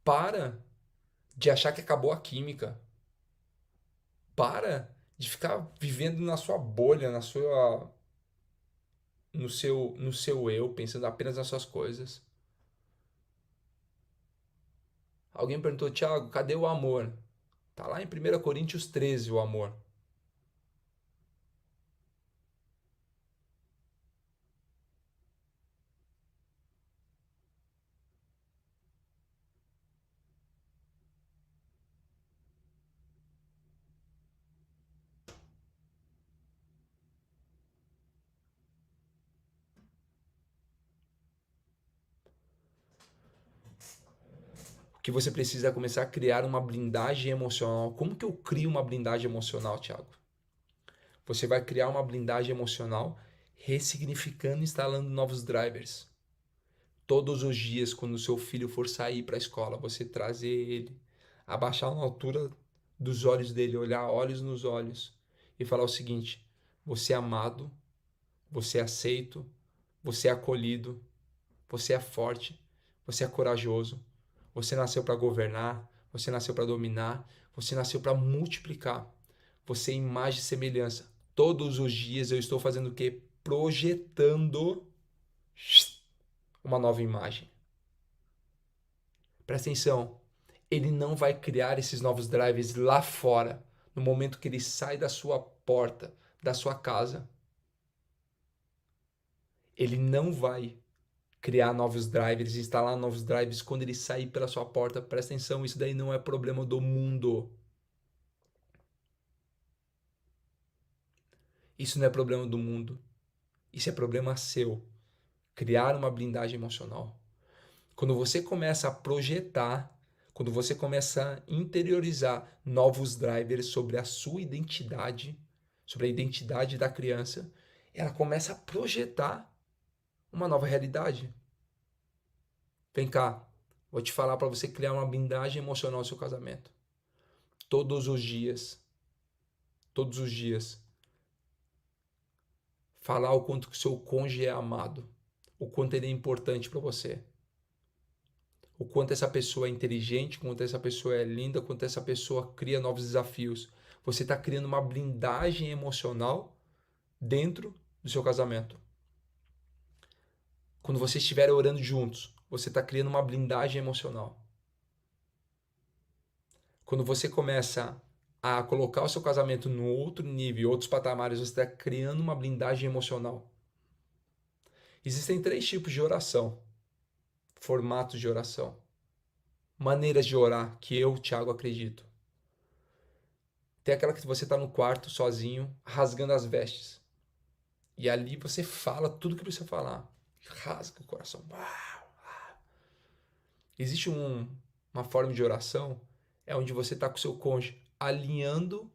Para de achar que acabou a química. Para de ficar vivendo na sua bolha, no seu eu, pensando apenas nas suas coisas. Alguém perguntou, Thiago, cadê o amor? Tá lá em 1 Coríntios 13 o amor. O que você precisa é começar a criar uma blindagem emocional. Como que eu crio uma blindagem emocional, Thiago? Você vai criar uma blindagem emocional ressignificando e instalando novos drivers. Todos os dias, quando o seu filho for sair para a escola, você trazer ele, abaixar na altura dos olhos dele, olhar olhos nos olhos e falar o seguinte: você é amado, você é aceito, você é acolhido, você é forte, você é corajoso, você nasceu para governar, você nasceu para dominar, você nasceu para multiplicar. Você é imagem e semelhança. Todos os dias eu estou fazendo o quê? Projetando uma nova imagem. Presta atenção. Ele não vai criar esses novos drivers lá fora, no momento que ele sai da sua porta, da sua casa. Ele não vai criar novos drivers, instalar novos drivers quando ele sair pela sua porta. Presta atenção, isso daí não é problema do mundo. Isso não é problema do mundo. Isso é problema seu. Criar uma blindagem emocional. Quando você começa a projetar, quando você começa a interiorizar novos drivers sobre a sua identidade, sobre a identidade da criança, ela começa a projetar uma nova realidade. Vem cá, vou te falar para você criar uma blindagem emocional no seu casamento. Todos os dias, falar o quanto que o seu cônjuge é amado, o quanto ele é importante para você, o quanto essa pessoa é inteligente, o quanto essa pessoa é linda, o quanto essa pessoa cria novos desafios. Você está criando uma blindagem emocional dentro do seu casamento. Quando você estiver orando juntos, você está criando uma blindagem emocional. Quando você começa a colocar o seu casamento no outro nível, outros patamares, você está criando uma blindagem emocional. Existem 3 tipos de oração, formatos de oração, maneiras de orar que eu, Thiago, acredito. Tem aquela que você está no quarto sozinho, rasgando as vestes. E ali você fala tudo que precisa falar. Rasga o coração. Existe uma forma de oração, é onde você está com o seu cônjuge alinhando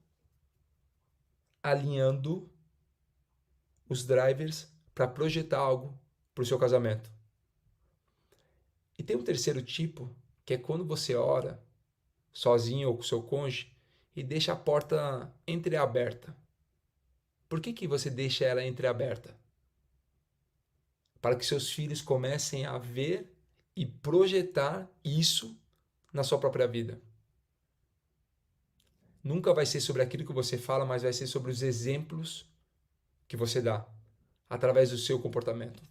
os drivers para projetar algo para o seu casamento. E tem um terceiro tipo, que é quando você ora, sozinho ou com o seu cônjuge, e deixa a porta entreaberta. Por que você deixa ela entreaberta? Para que seus filhos comecem a ver e projetar isso na sua própria vida. Nunca vai ser sobre aquilo que você fala, mas vai ser sobre os exemplos que você dá, através do seu comportamento.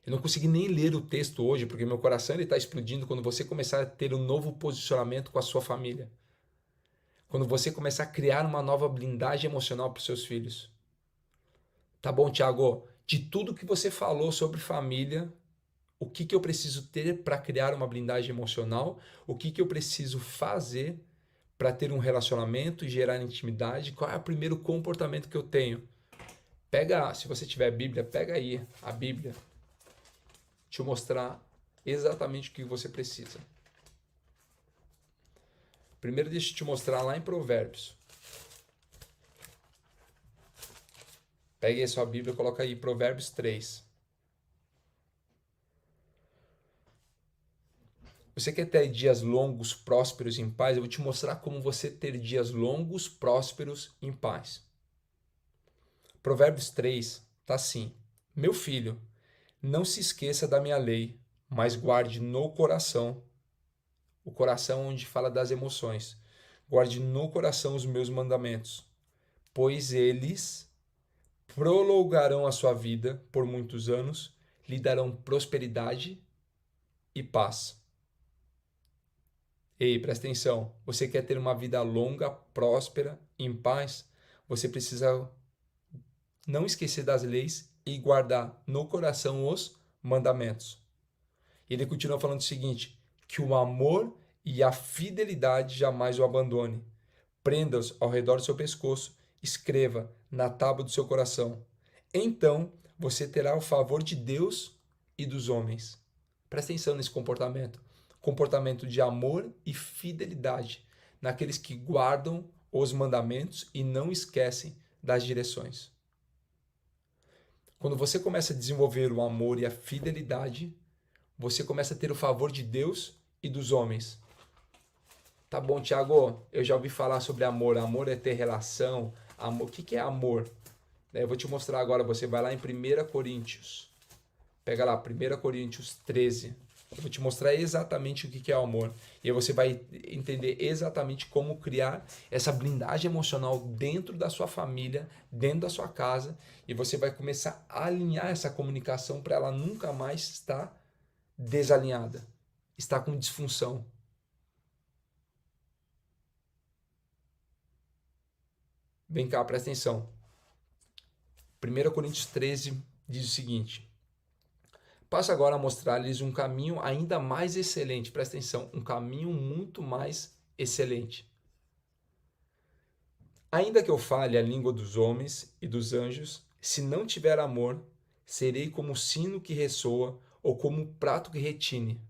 Eu não consegui nem ler o texto hoje, porque meu coração está explodindo quando você começar a ter um novo posicionamento com a sua família. Quando você começar a criar uma nova blindagem emocional para os seus filhos. Tá bom, Thiago? De tudo que você falou sobre família, o que eu preciso ter para criar uma blindagem emocional? O que eu preciso fazer para ter um relacionamento e gerar intimidade? Qual é o primeiro comportamento que eu tenho? Pega, se você tiver a Bíblia, pega aí a Bíblia. Te mostrar exatamente o que você precisa. Primeiro deixa eu te mostrar lá em Provérbios. Pegue aí sua Bíblia e coloca aí Provérbios 3. Você quer ter dias longos, prósperos e em paz? Eu vou te mostrar como você ter dias longos, prósperos e em paz. Provérbios 3 tá assim: Meu filho, não se esqueça da minha lei, mas guarde no coração, o coração onde fala das emoções. Guarde no coração os meus mandamentos, pois eles prolongarão a sua vida por muitos anos, lhe darão prosperidade e paz. Ei, presta atenção. Você quer ter uma vida longa, próspera, em paz? Você precisa não esquecer das leis e guardar no coração os mandamentos. Ele continua falando o seguinte: que o amor e a fidelidade jamais o abandone. Prenda-os ao redor do seu pescoço, escreva na tábua do seu coração. Então você terá o favor de Deus e dos homens. Presta atenção nesse comportamento. Comportamento de amor e fidelidade naqueles que guardam os mandamentos e não esquecem das direções. Quando você começa a desenvolver o amor e a fidelidade, você começa a ter o favor de Deus e dos homens. Tá bom, Thiago, eu já ouvi falar sobre amor. Amor é ter relação. Amor. O que é amor? Eu vou te mostrar agora. Você vai lá em 1 Coríntios. Pega lá, 1 Coríntios 13. Eu vou te mostrar exatamente o que é o amor. E aí você vai entender exatamente como criar essa blindagem emocional dentro da sua família, dentro da sua casa. E você vai começar a alinhar essa comunicação para ela nunca mais estar desalinhada, estar com disfunção. Vem cá, presta atenção. 1 Coríntios 13 diz o seguinte: passo agora a mostrar-lhes um caminho ainda mais excelente. Presta atenção, um caminho muito mais excelente. Ainda que eu fale a língua dos homens e dos anjos, se não tiver amor, serei como o sino que ressoa ou como um prato que retine.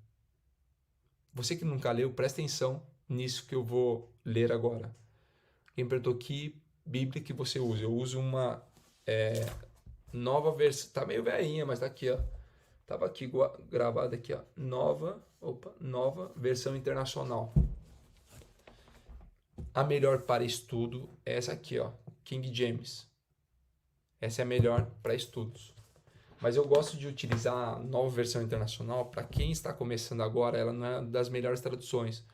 Você que nunca leu, presta atenção nisso que eu vou ler agora. Quem perguntou que Bíblia que você usa? Eu uso uma nova versão. Tá meio velhinha, mas tá aqui, ó. Tava aqui gravado aqui, ó. Nova versão internacional. A melhor para estudo é essa aqui, ó. King James. Essa é a melhor para estudos. Mas eu gosto de utilizar a nova versão internacional. Para quem está começando agora, ela não é das melhores traduções,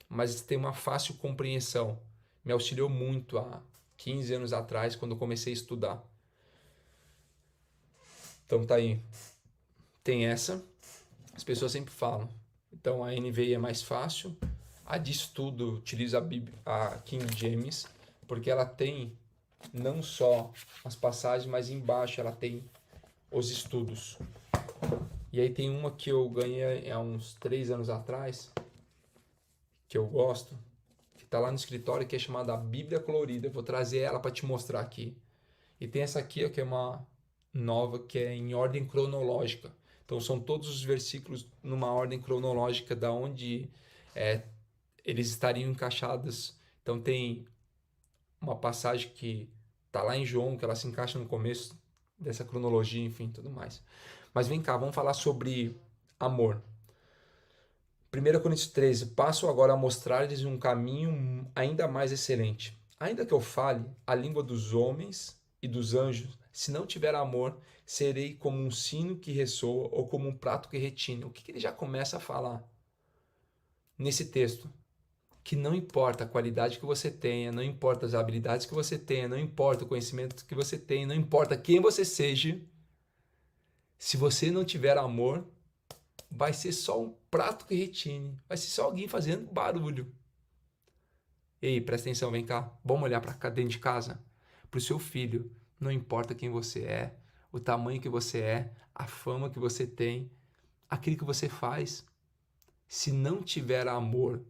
mas tem uma fácil compreensão. Me auxiliou muito há 15 anos atrás, quando eu comecei a estudar. Então tá aí. Tem essa. As pessoas sempre falam. Então a NVI é mais fácil. A de estudo utiliza a King James, porque ela tem não só as passagens, mas embaixo ela tem os estudos. E aí tem uma que eu ganhei há uns 3 anos atrás, que eu gosto, que está lá no escritório, que é chamada Bíblia Colorida. Eu vou trazer ela para te mostrar aqui. E tem essa aqui, ó, que é uma nova, que é em ordem cronológica. Então são todos os versículos numa ordem cronológica da onde eles estariam encaixados. Então tem uma passagem que está lá em João, que ela se encaixa no começo dessa cronologia, enfim, tudo mais. Mas vem cá, vamos falar sobre amor. 1 Coríntios 13, passo agora a mostrar-lhes um caminho ainda mais excelente. Ainda que eu fale a língua dos homens e dos anjos, se não tiver amor, serei como um sino que ressoa ou como um prato que retine. O que ele já começa a falar nesse texto? Que não importa a qualidade que você tenha, não importa as habilidades que você tenha, não importa o conhecimento que você tenha, não importa quem você seja, se você não tiver amor, vai ser só um prato que retine, vai ser só alguém fazendo barulho. Ei, presta atenção, vem cá, vamos olhar para cá dentro de casa, para o seu filho, não importa quem você é, o tamanho que você é, a fama que você tem, aquilo que você faz, se não tiver amor,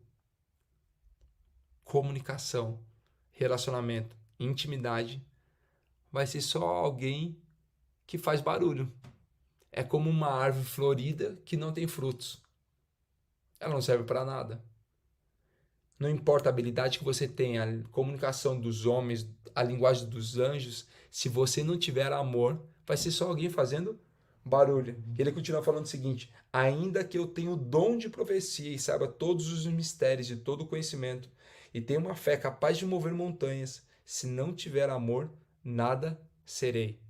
comunicação, relacionamento, intimidade, vai ser só alguém que faz barulho. É como uma árvore florida que não tem frutos. Ela não serve para nada. Não importa a habilidade que você tenha, a comunicação dos homens, a linguagem dos anjos, se você não tiver amor, vai ser só alguém fazendo barulho. E ele continua falando o seguinte: ainda que eu tenha o dom de profecia e saiba todos os mistérios e todo o conhecimento, e tenha uma fé capaz de mover montanhas, se não tiver amor, nada serei.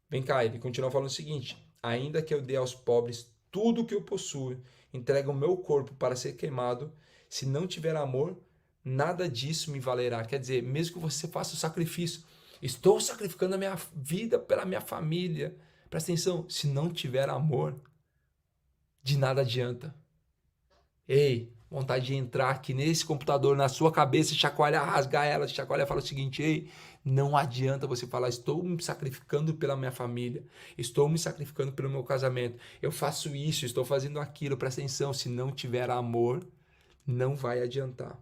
Vem cá, ele continua falando o seguinte: ainda que eu dê aos pobres tudo o que eu possuo, entregue o meu corpo para ser queimado, se não tiver amor, nada disso me valerá. Quer dizer, mesmo que você faça o sacrifício, estou sacrificando a minha vida pela minha família. Presta atenção, se não tiver amor, de nada adianta. Ei, vontade de entrar aqui nesse computador, na sua cabeça, chacoalhar, rasgar ela, chacoalhar e falar o seguinte: ei, não adianta você falar, estou me sacrificando pela minha família, estou me sacrificando pelo meu casamento, eu faço isso, estou fazendo aquilo, presta atenção, se não tiver amor, não vai adiantar.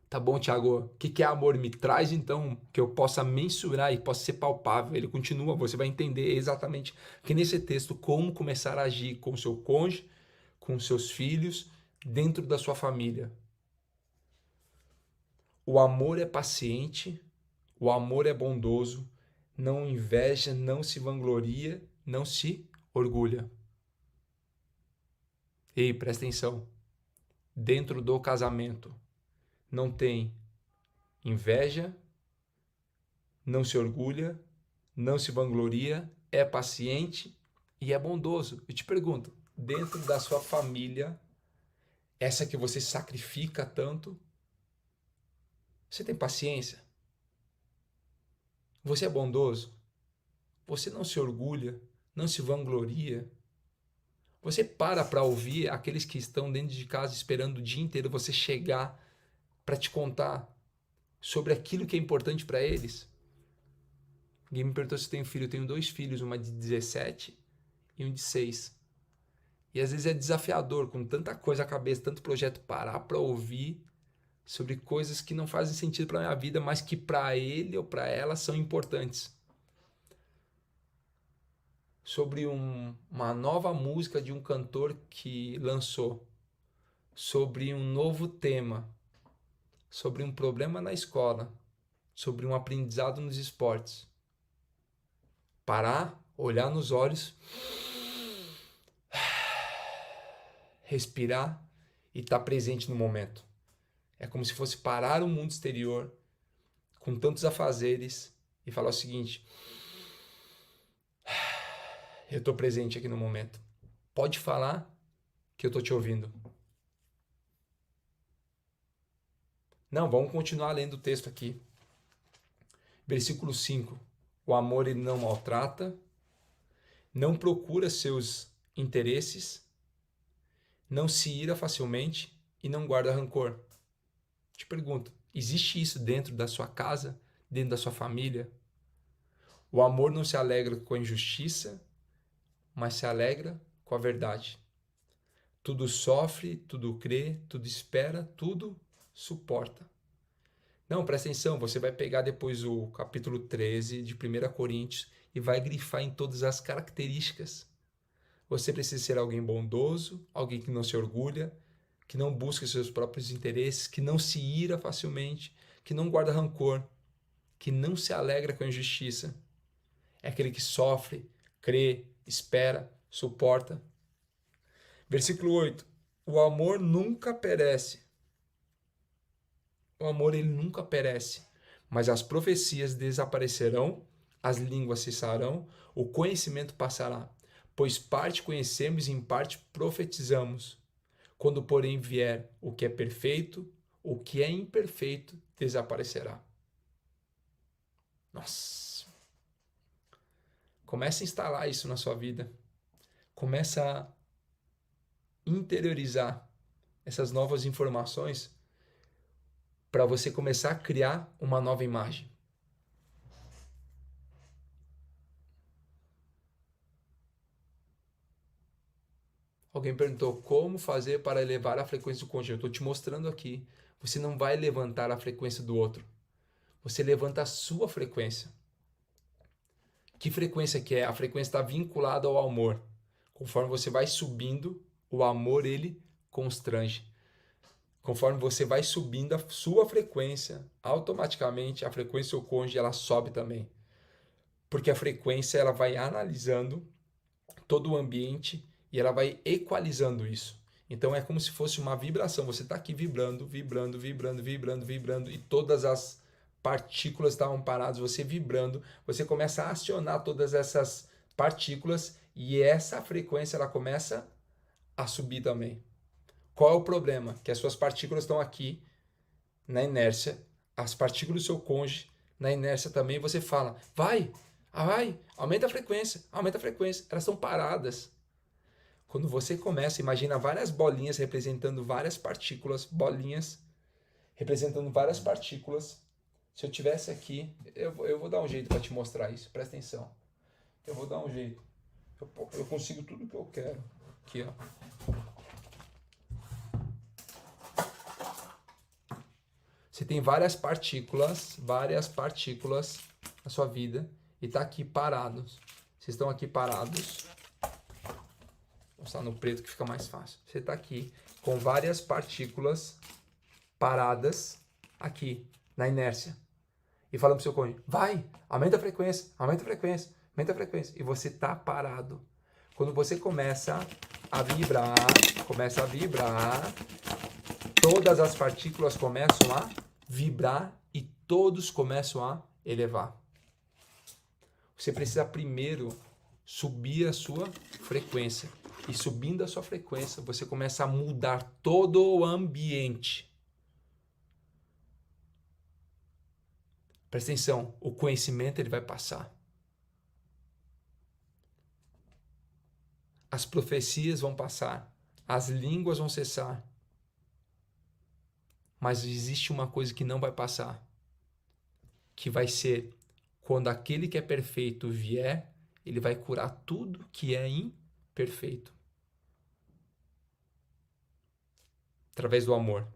Tá bom, Thiago, o que é amor? Me traz então que eu possa mensurar e possa ser palpável. Ele continua, você vai entender exatamente aqui nesse texto como começar a agir com o seu cônjuge, com seus filhos, dentro da sua família. O amor é paciente, o amor é bondoso, não inveja, não se vangloria, não se orgulha. Ei, presta atenção. Dentro do casamento não tem inveja, não se orgulha, não se vangloria, é paciente e é bondoso. Eu te pergunto, dentro da sua família, essa que você sacrifica tanto, você tem paciência? Você é bondoso? Você não se orgulha? Não se vangloria? Você para ouvir aqueles que estão dentro de casa esperando o dia inteiro você chegar para te contar sobre aquilo que é importante para eles? Ninguém me perguntou se eu tenho filho. Eu tenho 2 filhos, uma de 17 e um de 6. E às vezes é desafiador, com tanta coisa na cabeça, tanto projeto, parar para ouvir sobre coisas que não fazem sentido para minha vida, mas que para ele ou para ela são importantes. Sobre uma nova música de um cantor que lançou, sobre um novo tema, sobre um problema na escola, sobre um aprendizado nos esportes. Parar, olhar nos olhos, respirar e estar presente no momento. É como se fosse parar o mundo exterior com tantos afazeres e falar o seguinte: eu estou presente aqui no momento. Pode falar que eu estou te ouvindo. Não, vamos continuar lendo o texto aqui. Versículo 5. O amor ele não maltrata, não procura seus interesses, não se ira facilmente e não guarda rancor. Te pergunto, existe isso dentro da sua casa, dentro da sua família? O amor não se alegra com a injustiça, mas se alegra com a verdade. Tudo sofre, tudo crê, tudo espera, tudo suporta. Não, presta atenção, você vai pegar depois o capítulo 13 de 1 Coríntios e vai grifar em todas as características. Você precisa ser alguém bondoso, alguém que não se orgulha, que não busca seus próprios interesses, que não se ira facilmente, que não guarda rancor, que não se alegra com a injustiça. É aquele que sofre, crê, espera, suporta. Versículo 8. O amor nunca perece. O amor ele nunca perece, mas as profecias desaparecerão, as línguas cessarão, o conhecimento passará, pois parte conhecemos e em parte profetizamos. Quando, porém, vier o que é perfeito, o que é imperfeito desaparecerá. Nossa! Comece a instalar isso na sua vida. Comece a interiorizar essas novas informações para você começar a criar uma nova imagem. Alguém perguntou como fazer para elevar a frequência do cônjuge. Eu estou te mostrando aqui. Você não vai levantar a frequência do outro. Você levanta a sua frequência. Que frequência que é? A frequência está vinculada ao amor. Conforme você vai subindo, o amor ele constrange. Conforme você vai subindo a sua frequência, automaticamente a frequência do seu cônjuge ela sobe também. Porque a frequência ela vai analisando todo o ambiente e ela vai equalizando isso. Então é como se fosse uma vibração. Você está aqui vibrando, vibrando, vibrando, vibrando, vibrando e todas as partículas estavam paradas, você vibrando, você começa a acionar todas essas partículas e essa frequência ela começa a subir também. Qual é o problema? Que as suas partículas estão aqui na inércia, as partículas do seu cônjuge na inércia também, você fala, vai, aumenta a frequência, elas estão paradas. Quando você começa, imagina várias bolinhas representando várias partículas, bolinhas representando várias partículas. Se eu tivesse aqui, eu vou dar um jeito para te mostrar isso, presta atenção. Eu vou dar um jeito. Eu consigo tudo que eu quero. Aqui, ó. Você tem várias partículas na sua vida e tá aqui parados. Vocês estão aqui parados. Vou mostrar no preto que fica mais fácil. Você tá aqui com várias partículas paradas aqui na inércia. E falando pro seu cônjuge, vai, aumenta a frequência, aumenta a frequência, aumenta a frequência. E você tá parado. Quando você começa a vibrar, todas as partículas começam a vibrar e todos começam a elevar. Você precisa primeiro subir a sua frequência. E subindo a sua frequência, você começa a mudar todo o ambiente. Presta atenção, o conhecimento ele vai passar. As profecias vão passar, as línguas vão cessar. Mas existe uma coisa que não vai passar, que vai ser quando aquele que é perfeito vier, ele vai curar tudo que é imperfeito. Através do amor.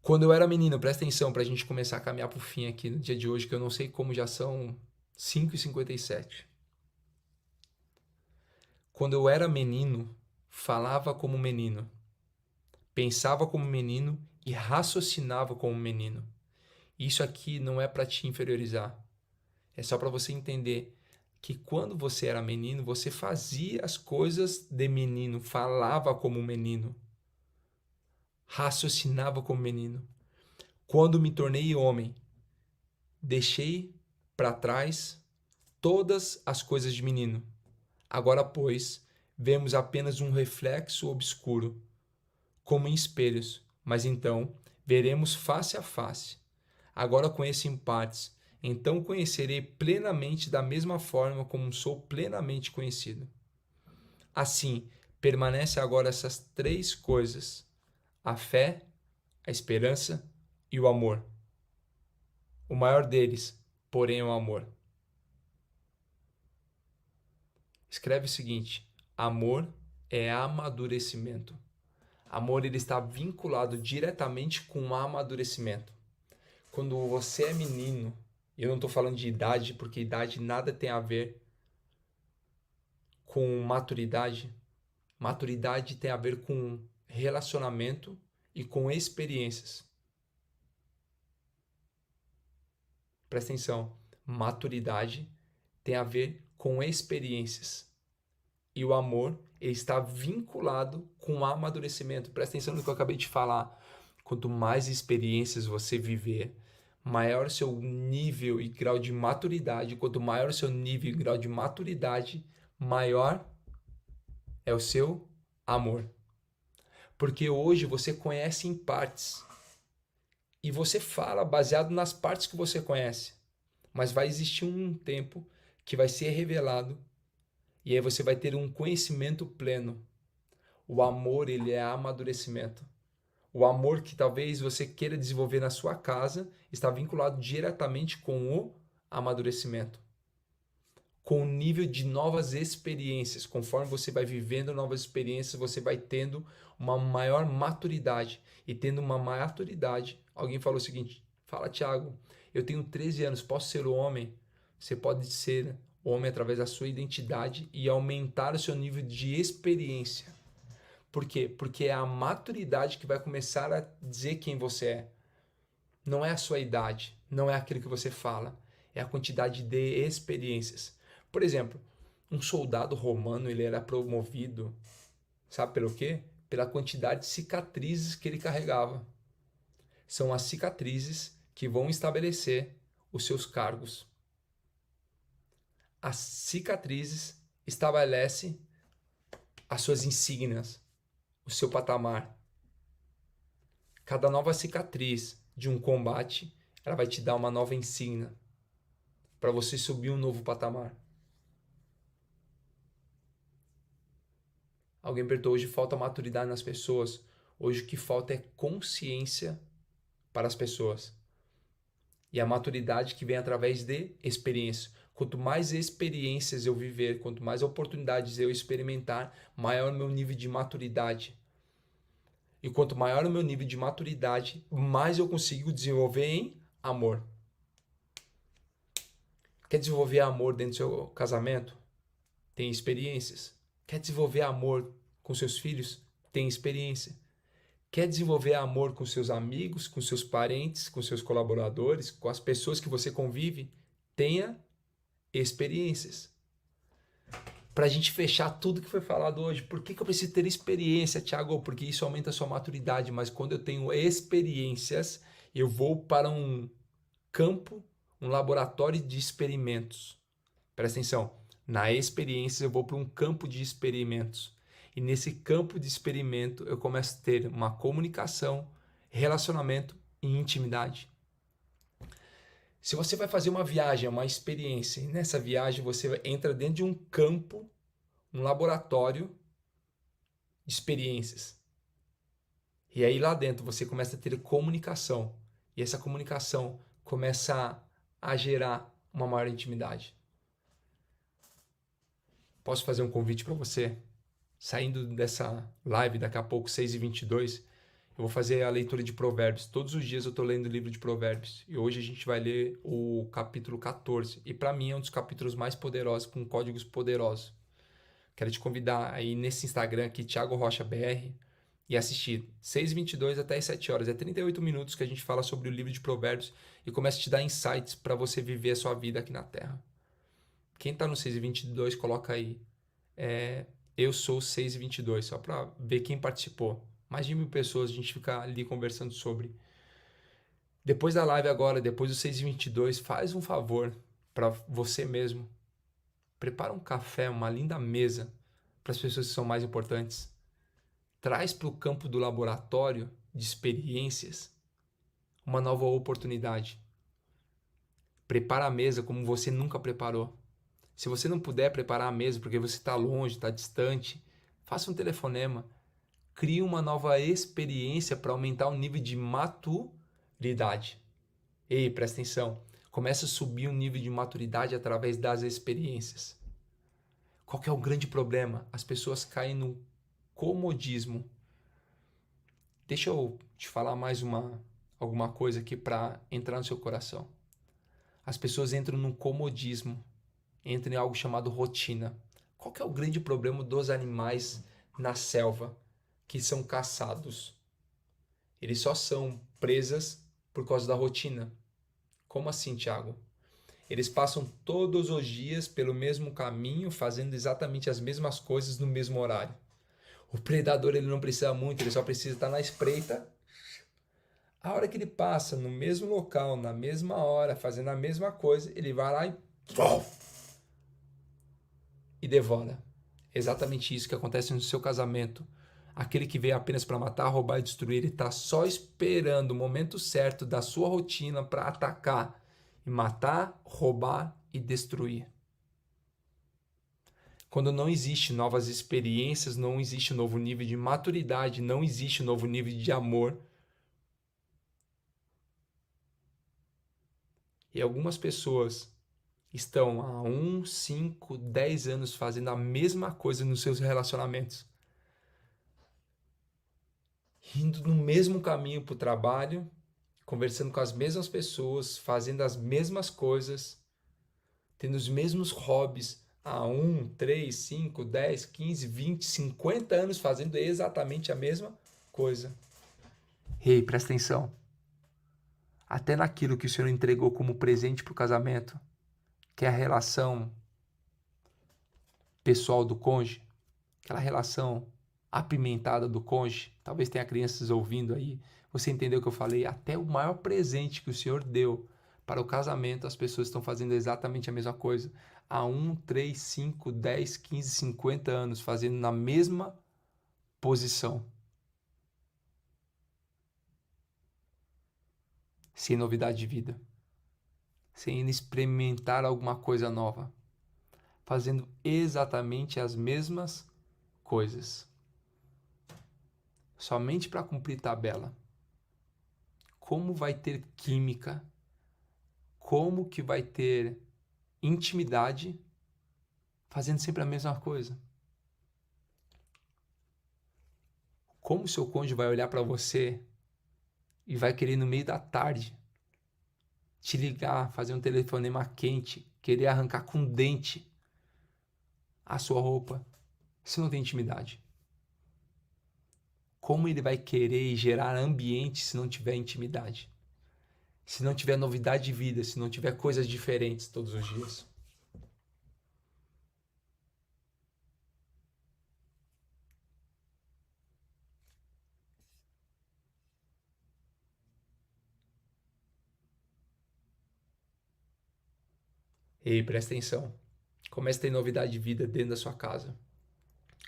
Quando eu era menino, presta atenção para a gente começar a caminhar para o fim aqui no dia de hoje, que eu não sei como já são 5h57. Quando eu era menino, falava como menino, pensava como menino e raciocinava como menino. Isso aqui não é para te inferiorizar. É só para você entender que quando você era menino, você fazia as coisas de menino, falava como menino, raciocinava como menino. Quando me tornei homem, deixei para trás todas as coisas de menino. Agora, pois, vemos apenas um reflexo obscuro, como em espelhos, mas então veremos face a face. Agora conheço em partes, então conhecerei plenamente da mesma forma como sou plenamente conhecido. Assim, permanece agora essas três coisas: a fé, a esperança e o amor. O maior deles, porém, é o amor. Escreve o seguinte: amor é amadurecimento. Amor ele está vinculado diretamente com o amadurecimento. Quando você é menino, eu não estou falando de idade, porque idade nada tem a ver com maturidade. Maturidade tem a ver com relacionamento e com experiências. Presta atenção, maturidade tem a ver com experiências. E o amor ele está vinculado com o amadurecimento. Presta atenção no que eu acabei de falar. Quanto mais experiências você viver, maior o seu nível e grau de maturidade. Quanto maior o seu nível e grau de maturidade, maior é o seu amor. Porque hoje você conhece em partes. E você fala baseado nas partes que você conhece. Mas vai existir um tempo que vai ser revelado. E aí você vai ter um conhecimento pleno. O amor, ele é amadurecimento. O amor que talvez você queira desenvolver na sua casa está vinculado diretamente com o amadurecimento. Com o nível de novas experiências. Conforme você vai vivendo novas experiências, você vai tendo uma maior maturidade. E tendo uma maturidade, alguém falou o seguinte: fala, Thiago, eu tenho 13 anos, posso ser homem? Você pode ser homem através da sua identidade e aumentar o seu nível de experiência. Por quê? Porque é a maturidade que vai começar a dizer quem você é. Não é a sua idade, não é aquilo que você fala, é a quantidade de experiências. Por exemplo, um soldado romano, ele era promovido, sabe pelo quê? Pela quantidade de cicatrizes que ele carregava. São as cicatrizes que vão estabelecer os seus cargos. As cicatrizes estabelecem as suas insígnias, o seu patamar. Cada nova cicatriz de um combate, ela vai te dar uma nova insígnia para você subir um novo patamar. Alguém perguntou, hoje falta maturidade nas pessoas. Hoje o que falta é consciência para as pessoas. E a maturidade que vem através de experiência. Quanto mais experiências eu viver, quanto mais oportunidades eu experimentar, maior o meu nível de maturidade. E quanto maior o meu nível de maturidade, mais eu consigo desenvolver em amor. Quer desenvolver amor dentro do seu casamento? Tem experiências. Quer desenvolver amor com seus filhos? Tem experiência. Quer desenvolver amor com seus amigos, com seus parentes, com seus colaboradores, com as pessoas que você convive? Tenha experiências. Para a gente fechar tudo que foi falado hoje, por que eu preciso ter experiência, Thiago? Porque isso aumenta a sua maturidade, mas quando eu tenho experiências, eu vou para um campo, um laboratório de experimentos. Presta atenção, na experiência eu vou para um campo de experimentos. E nesse campo de experimento eu começo a ter uma comunicação, relacionamento e intimidade. Se você vai fazer uma viagem, uma experiência, e nessa viagem você entra dentro de um campo, um laboratório de experiências. E aí lá dentro você começa a ter comunicação. E essa comunicação começa a gerar uma maior intimidade. Posso fazer um convite para você? Saindo dessa live, daqui a pouco, 6h22, eu vou fazer a leitura de Provérbios. Todos os dias eu estou lendo o livro de Provérbios. E hoje a gente vai ler o capítulo 14. E para mim é um dos capítulos mais poderosos, com códigos poderosos. Quero te convidar aí nesse Instagram aqui, Thiago Rocha BR, e assistir 6h22 até as 7 horas. É 38 minutos que a gente fala sobre o livro de Provérbios e começa a te dar insights para você viver a sua vida aqui na Terra. Quem está no 6h22, coloca aí. Eu sou 6h22, só para ver quem participou. Mais de 1.000 pessoas, a gente fica ali conversando sobre. Depois da live agora, depois do 6h22, faz um favor para você mesmo. Prepara um café, uma linda mesa para as pessoas que são mais importantes. Traz para o campo do laboratório de experiências uma nova oportunidade. Prepara a mesa como você nunca preparou. Se você não puder preparar a mesa porque você está longe, está distante, faça um telefonema. Crie uma nova experiência para aumentar o nível de maturidade. Ei, presta atenção. Começa a subir o nível de maturidade através das experiências. Qual que é o grande problema? As pessoas caem no comodismo. Deixa eu te falar mais alguma coisa aqui para entrar no seu coração. As pessoas entram no comodismo, entram em algo chamado rotina. Qual que é o grande problema dos animais na selva que são caçados? Eles só são presas por causa da rotina. Como assim, Thiago? Eles passam todos os dias pelo mesmo caminho, fazendo exatamente as mesmas coisas no mesmo horário. O predador ele não precisa muito, ele só precisa estar na espreita. A hora que ele passa no mesmo local, na mesma hora, fazendo a mesma coisa, ele vai lá e devora. Exatamente isso que acontece no seu casamento. Aquele que veio apenas para matar, roubar e destruir, ele está só esperando o momento certo da sua rotina para atacar e matar, roubar e destruir. Quando não existe novas experiências, não existe novo nível de maturidade, não existe novo nível de amor. E algumas pessoas estão há 1, 5, 10 anos fazendo a mesma coisa nos seus relacionamentos. Indo no mesmo caminho para o trabalho, conversando com as mesmas pessoas, fazendo as mesmas coisas, tendo os mesmos hobbies, há 1, 3, 5, 10, 15, 20, 50 anos fazendo exatamente a mesma coisa. Ei, presta atenção. Até naquilo que o Senhor entregou como presente para o casamento, que é a relação pessoal do cônjuge, aquela relação apimentada do cônjuge, talvez tenha crianças ouvindo aí, você entendeu o que eu falei? Até o maior presente que o Senhor deu para o casamento, as pessoas estão fazendo exatamente a mesma coisa. Há 1, 3, 5, 10, 15, 50 anos, fazendo na mesma posição. Sem novidade de vida. Sem experimentar alguma coisa nova. Fazendo exatamente as mesmas coisas. Somente para cumprir tabela. Como vai ter química? Como que vai ter intimidade fazendo sempre a mesma coisa? Como o seu cônjuge vai olhar para você e vai querer no meio da tarde te ligar, fazer um telefonema quente, querer arrancar com dente a sua roupa, se não tem intimidade? Como ele vai querer gerar ambiente se não tiver intimidade? Se não tiver novidade de vida, se não tiver coisas diferentes todos os dias? Ei, presta atenção. Comece a ter novidade de vida dentro da sua casa,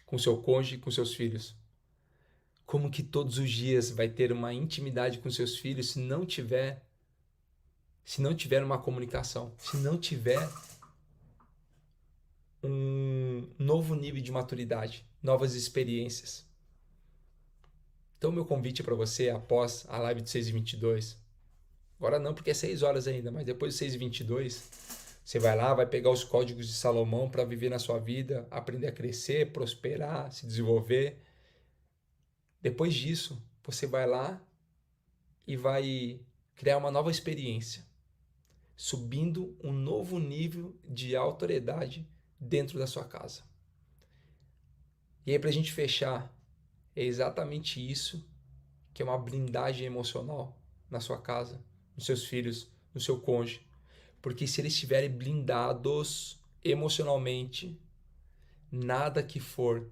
com seu cônjuge e com seus filhos. Como que todos os dias vai ter uma intimidade com seus filhos se não tiver uma comunicação, se não tiver um novo nível de maturidade, novas experiências? Então, meu convite para você, após a live de 6h22, agora não porque é 6 horas ainda, mas depois de 6h22, você vai lá, vai pegar os códigos de Salomão para viver na sua vida, aprender a crescer, prosperar, se desenvolver. Depois disso, você vai lá e vai criar uma nova experiência, subindo um novo nível de autoridade dentro da sua casa. E aí, para a gente fechar, é exatamente isso que é uma blindagem emocional na sua casa, nos seus filhos, no seu cônjuge. Porque se eles estiverem blindados emocionalmente, nada que for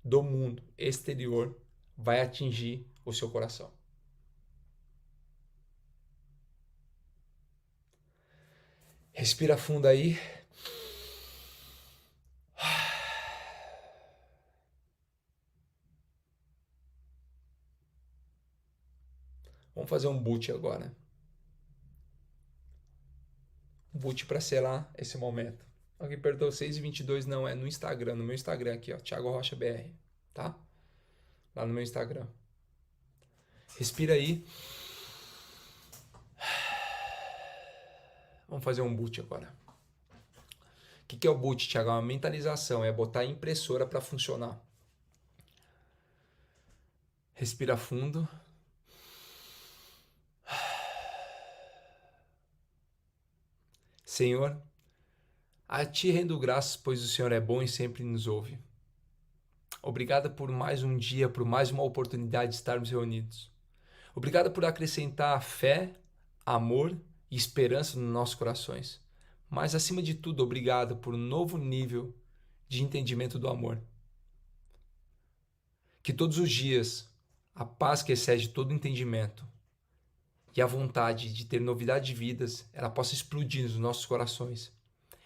do mundo exterior vai atingir o seu coração. Respira fundo aí. Vamos fazer um boot agora. Um boot para selar esse momento. Alguém perguntou 6h22, não, é no Instagram, no meu Instagram aqui, ó, Thiago Rocha BR, tá? Lá no meu Instagram. Respira aí. Vamos fazer um boot agora. O que é o boot, Thiago? É uma mentalização, é botar a impressora para funcionar. Respira fundo. Senhor, a Ti rendo graças, pois o Senhor é bom e sempre nos ouve. Obrigado por mais um dia, por mais uma oportunidade de estarmos reunidos. Obrigado por acrescentar fé, amor e esperança nos nossos corações. Mas, acima de tudo, obrigado por um novo nível de entendimento do amor. Que todos os dias a paz que excede todo entendimento e a vontade de ter novidade de vidas, ela possa explodir nos nossos corações.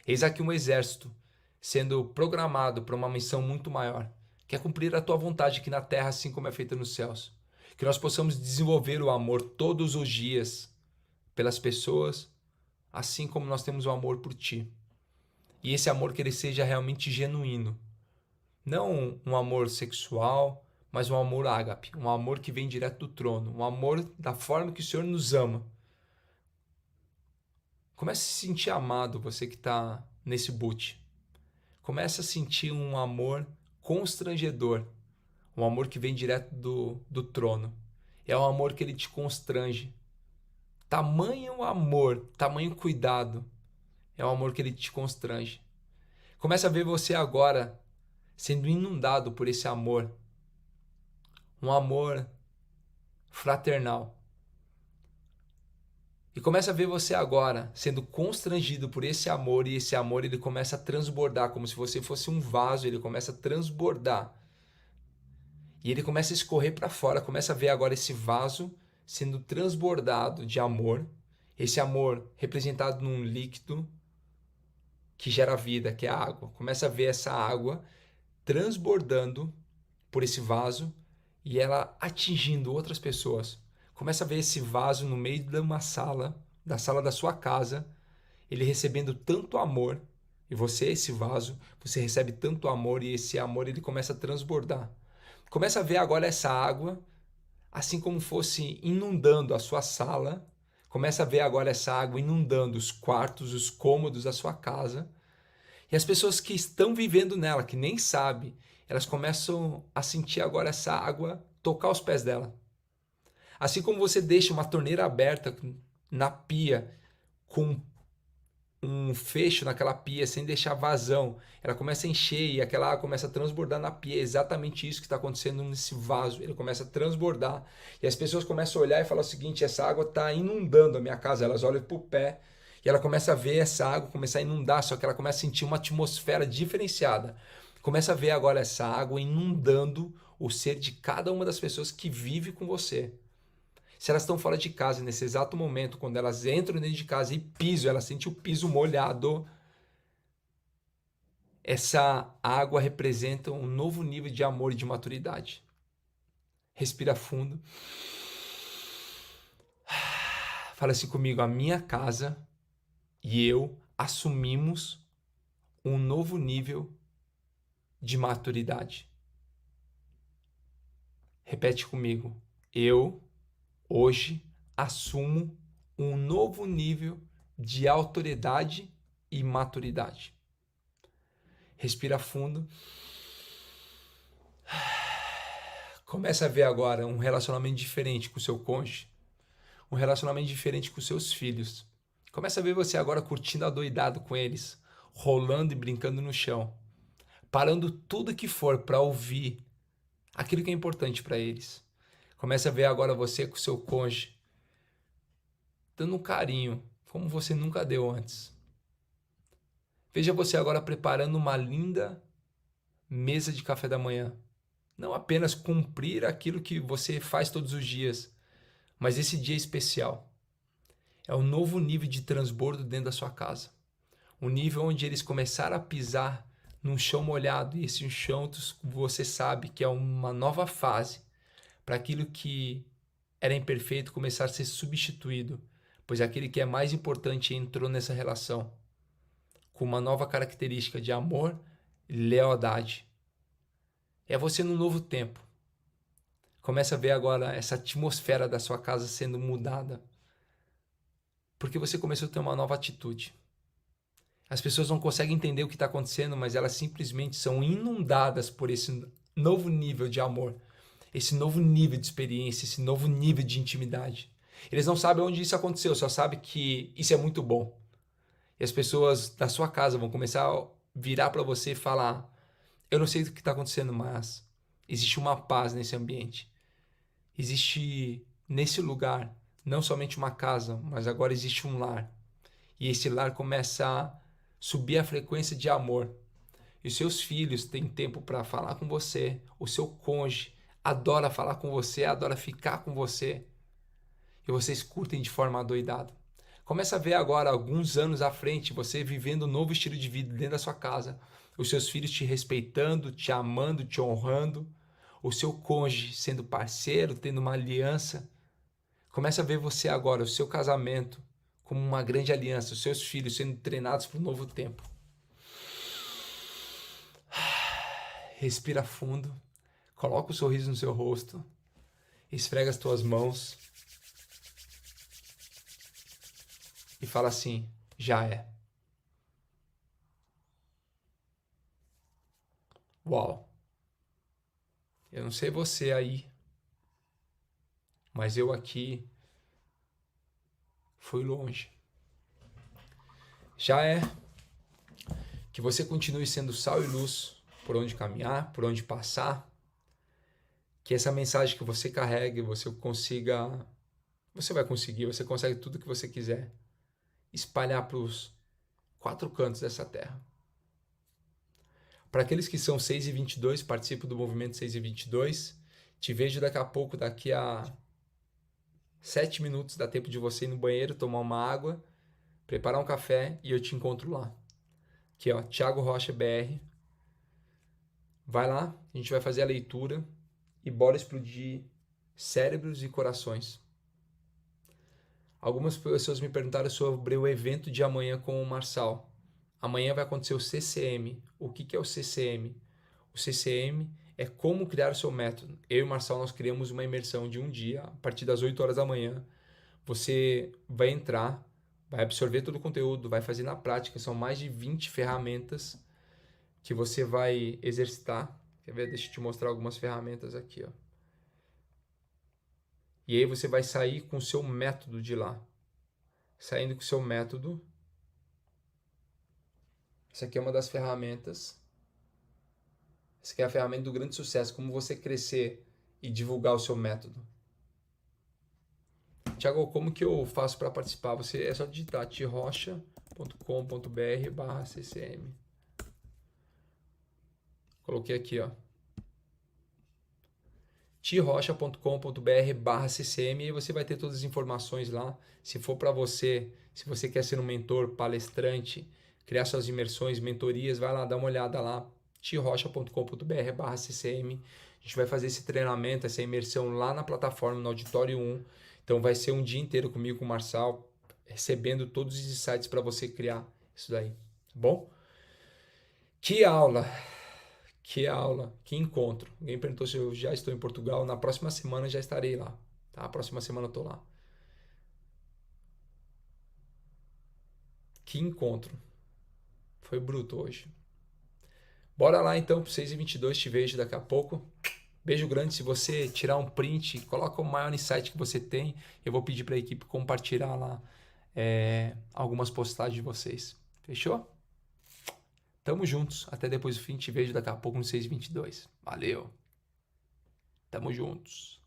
Eis aqui um exército sendo programado para uma missão muito maior, que é cumprir a tua vontade aqui na terra, assim como é feita nos céus. Que nós possamos desenvolver o amor todos os dias pelas pessoas, assim como nós temos o amor por ti. E esse amor que ele seja realmente genuíno. Não um amor sexual, mas um amor ágape, um amor que vem direto do trono, um amor da forma que o Senhor nos ama. Comece a se sentir amado, você que está nesse boot. Comece a sentir um amor constrangedor, um amor que vem direto do trono. É um amor que ele te constrange. Tamanho amor, tamanho cuidado, é um amor que ele te constrange. Começa a ver você agora sendo inundado por esse amor. Um amor fraternal. E começa a ver você agora sendo constrangido por esse amor, e esse amor ele começa a transbordar, como se você fosse um vaso, ele começa a transbordar. E ele começa a escorrer para fora, começa a ver agora esse vaso sendo transbordado de amor, esse amor representado num líquido que gera vida, que é a água. Começa a ver essa água transbordando por esse vaso e ela atingindo outras pessoas. Começa a ver esse vaso no meio de uma sala, da sala da sua casa, ele recebendo tanto amor, e você, esse vaso, você recebe tanto amor e esse amor ele começa a transbordar. Começa a ver agora essa água, assim como fosse inundando a sua sala. Começa a ver agora essa água inundando os quartos, os cômodos da sua casa. E as pessoas que estão vivendo nela, que nem sabem, elas começam a sentir agora essa água tocar os pés dela. Assim como você deixa uma torneira aberta na pia, com um fecho naquela pia, sem deixar vazão, ela começa a encher e aquela água começa a transbordar na pia. É exatamente isso que está acontecendo nesse vaso. Ele começa a transbordar e as pessoas começam a olhar e falar o seguinte: essa água está inundando a minha casa. Elas olham para o pé e ela começa a ver essa água começar a inundar, só que ela começa a sentir uma atmosfera diferenciada. Começa a ver agora essa água inundando o ser de cada uma das pessoas que vive com você. Se elas estão fora de casa nesse exato momento, quando elas entram dentro de casa e pisam, elas sentem o piso molhado. Essa água representa um novo nível de amor e de maturidade. Respira fundo. Fala assim comigo: a minha casa e eu assumimos um novo nível de maturidade. Repete comigo: eu hoje assumo um novo nível de autoridade e maturidade. Respira fundo. Começa a ver agora um relacionamento diferente com o seu cônjuge, um relacionamento diferente com os seus filhos. Começa a ver você agora curtindo adoidado com eles, rolando e brincando no chão, parando tudo que for para ouvir aquilo que é importante para eles. Começa a ver agora você com o seu cônjuge, dando um carinho, como você nunca deu antes. Veja você agora preparando uma linda mesa de café da manhã. Não apenas cumprir aquilo que você faz todos os dias, mas esse dia especial. É um novo nível de transbordo dentro da sua casa. Um nível onde eles começaram a pisar num chão molhado, e esse chão você sabe que é uma nova fase para aquilo que era imperfeito começar a ser substituído, pois aquele que é mais importante entrou nessa relação com uma nova característica de amor e lealdade. É você num novo tempo. Começa a ver agora essa atmosfera da sua casa sendo mudada, porque você começou a ter uma nova atitude. As pessoas não conseguem entender o que está acontecendo, mas elas simplesmente são inundadas por esse novo nível de amor, esse novo nível de experiência, esse novo nível de intimidade. Eles não sabem onde isso aconteceu, só sabem que isso é muito bom. E as pessoas da sua casa vão começar a virar para você e falar: eu não sei o que está acontecendo, mas existe uma paz nesse ambiente. Existe nesse lugar não somente uma casa, mas agora existe um lar. E esse lar começa a subir a frequência de amor. E os seus filhos têm tempo para falar com você. O seu cônjuge adora falar com você, adora ficar com você. E vocês curtem de forma adoidada. Começa a ver agora, alguns anos à frente, você vivendo um novo estilo de vida dentro da sua casa. Os seus filhos te respeitando, te amando, te honrando. O seu cônjuge sendo parceiro, tendo uma aliança. Começa a ver você agora, o seu casamento, como uma grande aliança. Os seus filhos sendo treinados para um novo tempo. Respira fundo. Coloca o sorriso no seu rosto. Esfrega as tuas mãos. E fala assim: já é. Uau. Eu não sei você aí, mas eu aqui fui longe. Já é. Que você continue sendo sal e luz por onde caminhar, por onde passar. Que essa mensagem que você carregue, você consiga... Você vai conseguir, você consegue tudo que você quiser. Espalhar para os 4 cantos dessa terra. Para aqueles que são 6 e 22, participo do movimento 6 e 22. Te vejo daqui a pouco, daqui a 7 minutos, dá tempo de você ir no banheiro, tomar uma água, preparar um café e eu te encontro lá. Aqui, ó, Thiago Rocha BR. Vai lá, a gente vai fazer a leitura e bora explodir cérebros e corações. Algumas pessoas me perguntaram sobre o evento de amanhã com o Marçal. Amanhã vai acontecer o CCM. O que é o CCM? O CCM é como criar o seu método. Eu e o Marçal, nós criamos uma imersão de um dia, a partir das 8 horas da manhã. Você vai entrar, vai absorver todo o conteúdo, vai fazer na prática. São mais de 20 ferramentas que você vai exercitar. Quer ver? Deixa eu te mostrar algumas ferramentas aqui, ó. E aí você vai sair com o seu método de lá. Saindo com o seu método. Essa aqui é uma das ferramentas. Essa aqui é a ferramenta do grande sucesso. Como você crescer e divulgar o seu método. Tiago, como que eu faço para participar? Você é só digitar tirocha.com.br/ccm. Coloquei aqui, ó. tirocha.com.br/ccm e você vai ter todas as informações lá. Se for para você, se você quer ser um mentor, palestrante, criar suas imersões, mentorias, vai lá, dá uma olhada lá, tirocha.com.br/ccm. A gente vai fazer esse treinamento, essa imersão lá na plataforma, no Auditório 1. Então vai ser um dia inteiro comigo, com o Marçal, recebendo todos os insights para você criar isso daí, tá bom? Que aula! Que aula, que encontro. Alguém perguntou se eu já estou em Portugal. Na próxima semana já estarei lá. Tá? A próxima semana eu estou lá. Que encontro. Foi bruto hoje. Bora lá então pro 6h22. Te vejo daqui a pouco. Beijo grande. Se você tirar um print, coloca o maior insight que você tem. Eu vou pedir para a equipe compartilhar lá algumas postagens de vocês. Fechou? Tamo juntos. Até depois do fim. Te vejo daqui a pouco no 6h22. Valeu. Tamo juntos.